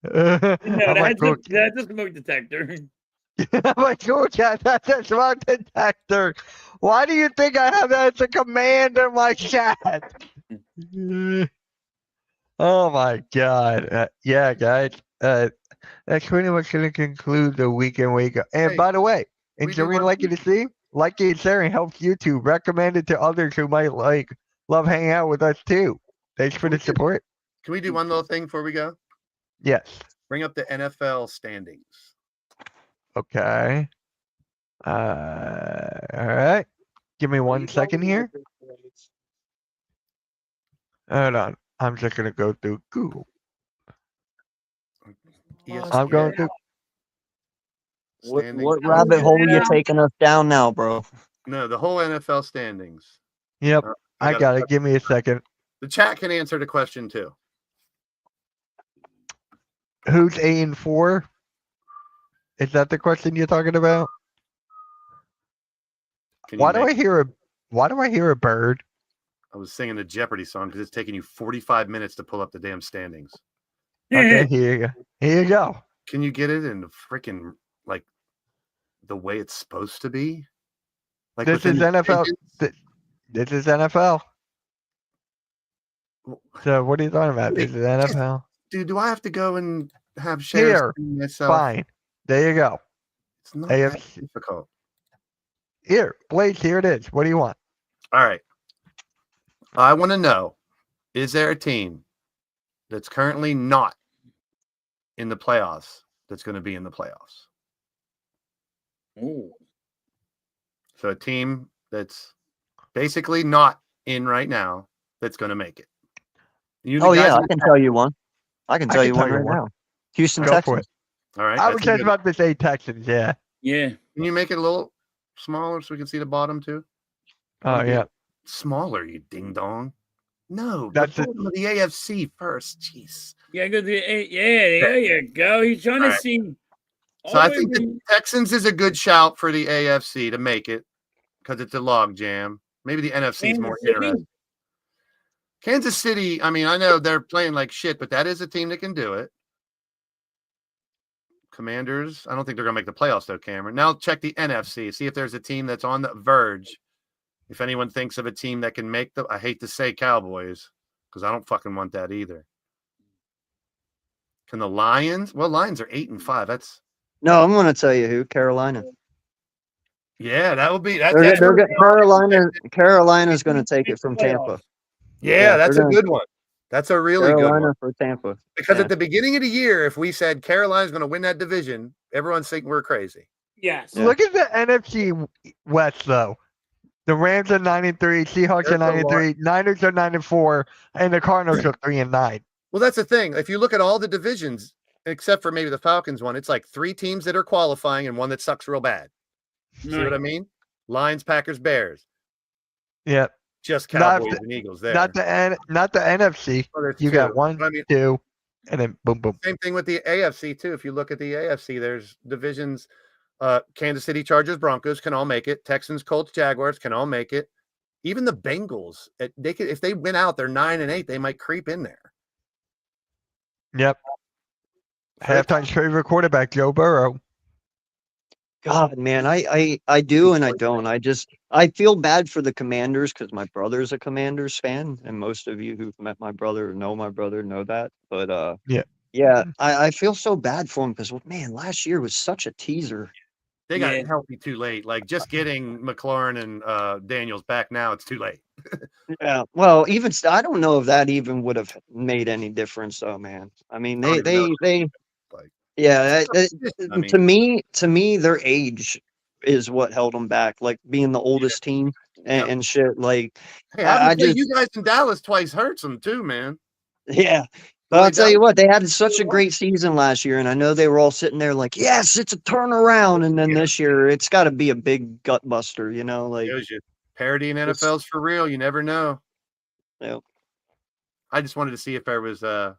I'm like, cool. That's a smoke detector. I'm like, cool cat, that's a smoke detector. Why do you think I have that as a command in my chat? Oh my god. Yeah, guys. That's pretty much going to conclude the weekend wake up. And Hey, by the way, we do enjoying one Like It to See, Like It and sharing helps YouTube. Recommend it to others who might love hanging out with us too. Thanks for the support. Can we do one little thing before we go? Yes. Bring up the NFL standings. Okay. All right. Give me 1 second here. Hold on. I'm just going to go through Google. I'm going through. What rabbit hole are you taking us down now, bro? No, the whole NFL standings. Yep. I got it. Give me a second. The chat can answer the question too. Who's 8-4? Is that the question you're talking about? Why do I hear a bird? I was singing the Jeopardy song because it's taking you 45 minutes to pull up the damn standings. Okay, here you go. Here you go. Can you get it in the freaking like the way it's supposed to be? Like This is NFL. This is NFL. So what are you talking about? This is NFL. Dude, do I have to go and have shares Here, myself? fine. There you go. It's not that difficult. Here, Blaze, here it is. What do you want? All right. I want to know, is there a team that's currently not in the playoffs that's going to be in the playoffs? Ooh. So a team that's basically not in right now that's going to make it. Oh, yeah, I can tell you one. I can tell you one right now. Houston Texans. All right. I was just about to say Texans, yeah. Yeah. Can you make it a little smaller so we can see the bottom too? Oh, yeah. Smaller, you ding dong. No, that's the bottom of the AFC first. Jeez. Yeah, go to there you go. He's trying to see. So I think the Texans is a good shout for the AFC to make it because it's a log jam. Maybe the NFC is more interesting. Kansas City, I mean, I know they're playing like shit, but that is a team that can do it. Commanders, I don't think they're going to make the playoffs, though, Cameron. Now check the NFC. See if there's a team that's on the verge. If anyone thinks of a team that can make I hate to say Cowboys, because I don't fucking want that either. Can the Lions? Well, Lions are 8-5. That's no. I'm going to tell you who. Carolina. Yeah, that would be. Carolina's going to take it from Tampa. Yeah, that's a good one. That's a really good one for Tampa. Because at the beginning of the year, if we said Carolina's going to win that division, everyone's thinking we're crazy. Yes. Yeah. Look at the NFC West, though. The Rams are 9-3, Seahawks are 9-3, Niners are 9-4, and the Cardinals are 3-9. Well, that's the thing. If you look at all the divisions, except for maybe the Falcons one, it's like 3 teams that are qualifying and one that sucks real bad. See what I mean? Lions, Packers, Bears. Yep. Just Cowboys and Eagles there. Not the NFC. Oh, you got 1, 2, and then boom, boom. Same thing with the AFC too. If you look at the AFC, there's divisions. Kansas City, Chargers, Broncos can all make it. Texans, Colts, Jaguars can all make it. Even the Bengals, they could, if they win out, they're 9-8. They might creep in there. Yep. Halftime's favorite quarterback, Joe Burrow. God, man, I do and I don't. I feel bad for the Commanders because my brother's a Commanders fan, and most of you who've met my brother or know my brother know that. But yeah, I feel so bad for him because man, last year was such a teaser. They got healthy too late. Like just getting McLaurin and Daniels back now, it's too late. Yeah, well, even I don't know if that even would have made any difference, though, man. I mean, they Yeah, I mean, to me, their age is what held them back. Like being the oldest team Yep. and shit. Like hey, I having to play just you guys in Dallas twice hurts them too, man. yeah. But Really I'll tell does. you what, they had such a great season last year, and I know they were all sitting there like, yes, it's a turnaround. And then this year, it's got to be a big gut buster, you know? Like, Shows you parity in it's- NFL's for real. You never know. Yep. I just wanted to see if there was because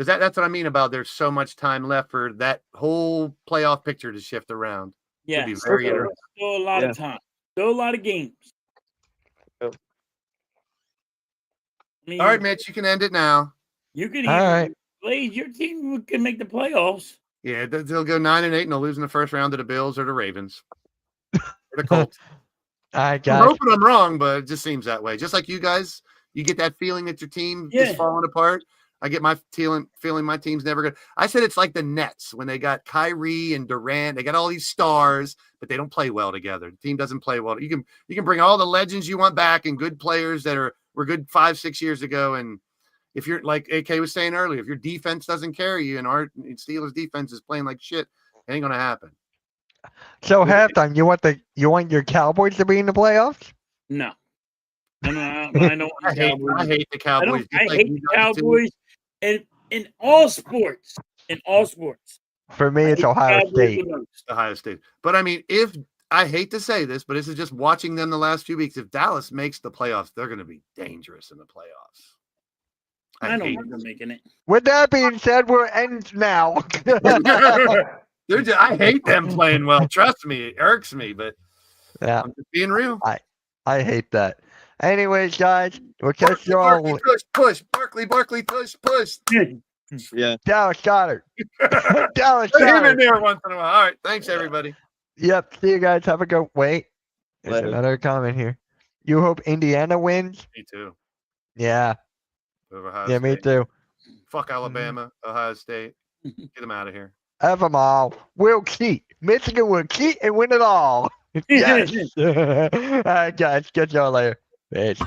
that's what I mean about there's so much time left for that whole playoff picture to shift around. Yeah, be very still, interesting. still a lot Yeah. of time. Still a lot of games. Yep. I mean, All right, Mitch, you can end it now. you could All even right. Blaze, your team can make the playoffs. Yeah, they'll go 9-8 and they'll lose in the first round to the Bills or the Ravens or the Colts. All right, I'm guys. hoping I'm wrong, but it just seems that way. Just like you guys, you get that feeling that your team Yeah. is falling apart. I get my feeling my team's never good. I said it's like the Nets when they got Kyrie and Durant. They got all these stars, but they don't play well together. The team doesn't play well. You can bring all the legends you want back and good players that were good 5-6 years ago. And if you're like AK was saying earlier, if your defense doesn't carry you and our Steelers defense is playing like shit, it ain't gonna happen. So halftime, you want your Cowboys to be in the playoffs? No. I don't want I the hate Cowboys. the Cowboys. I just like hate you the guys do. Cowboys in all sports. In all sports. For me, I it's hate the Ohio Cowboys State. the most. Ohio State. But I mean, if I hate to say this, but this is just watching them the last few weeks. If Dallas makes the playoffs, they're going to be dangerous in the playoffs. I don't hate think they're making it. With that being said, we're ends now. I hate them playing well. Trust me, it irks me, but Yeah, I'm just being real. I hate that. Anyways, guys, we'll catch you all. Barkley, push. Barkley, push. Yeah. Dallas Goddard. Dallas Put him in Goddard. there once in a while. All right. Thanks, everybody. Yep. See you guys. Have a good. Wait. There's Later. another comment here. You hope Indiana wins? Me too. Yeah. Over Ohio Yeah, me State. too. Fuck Alabama, Ohio State. Get them out of here. Have them all. We'll cheat. Michigan will cheat and win it all. Yes. All right, guys. Catch y'all later. Peace.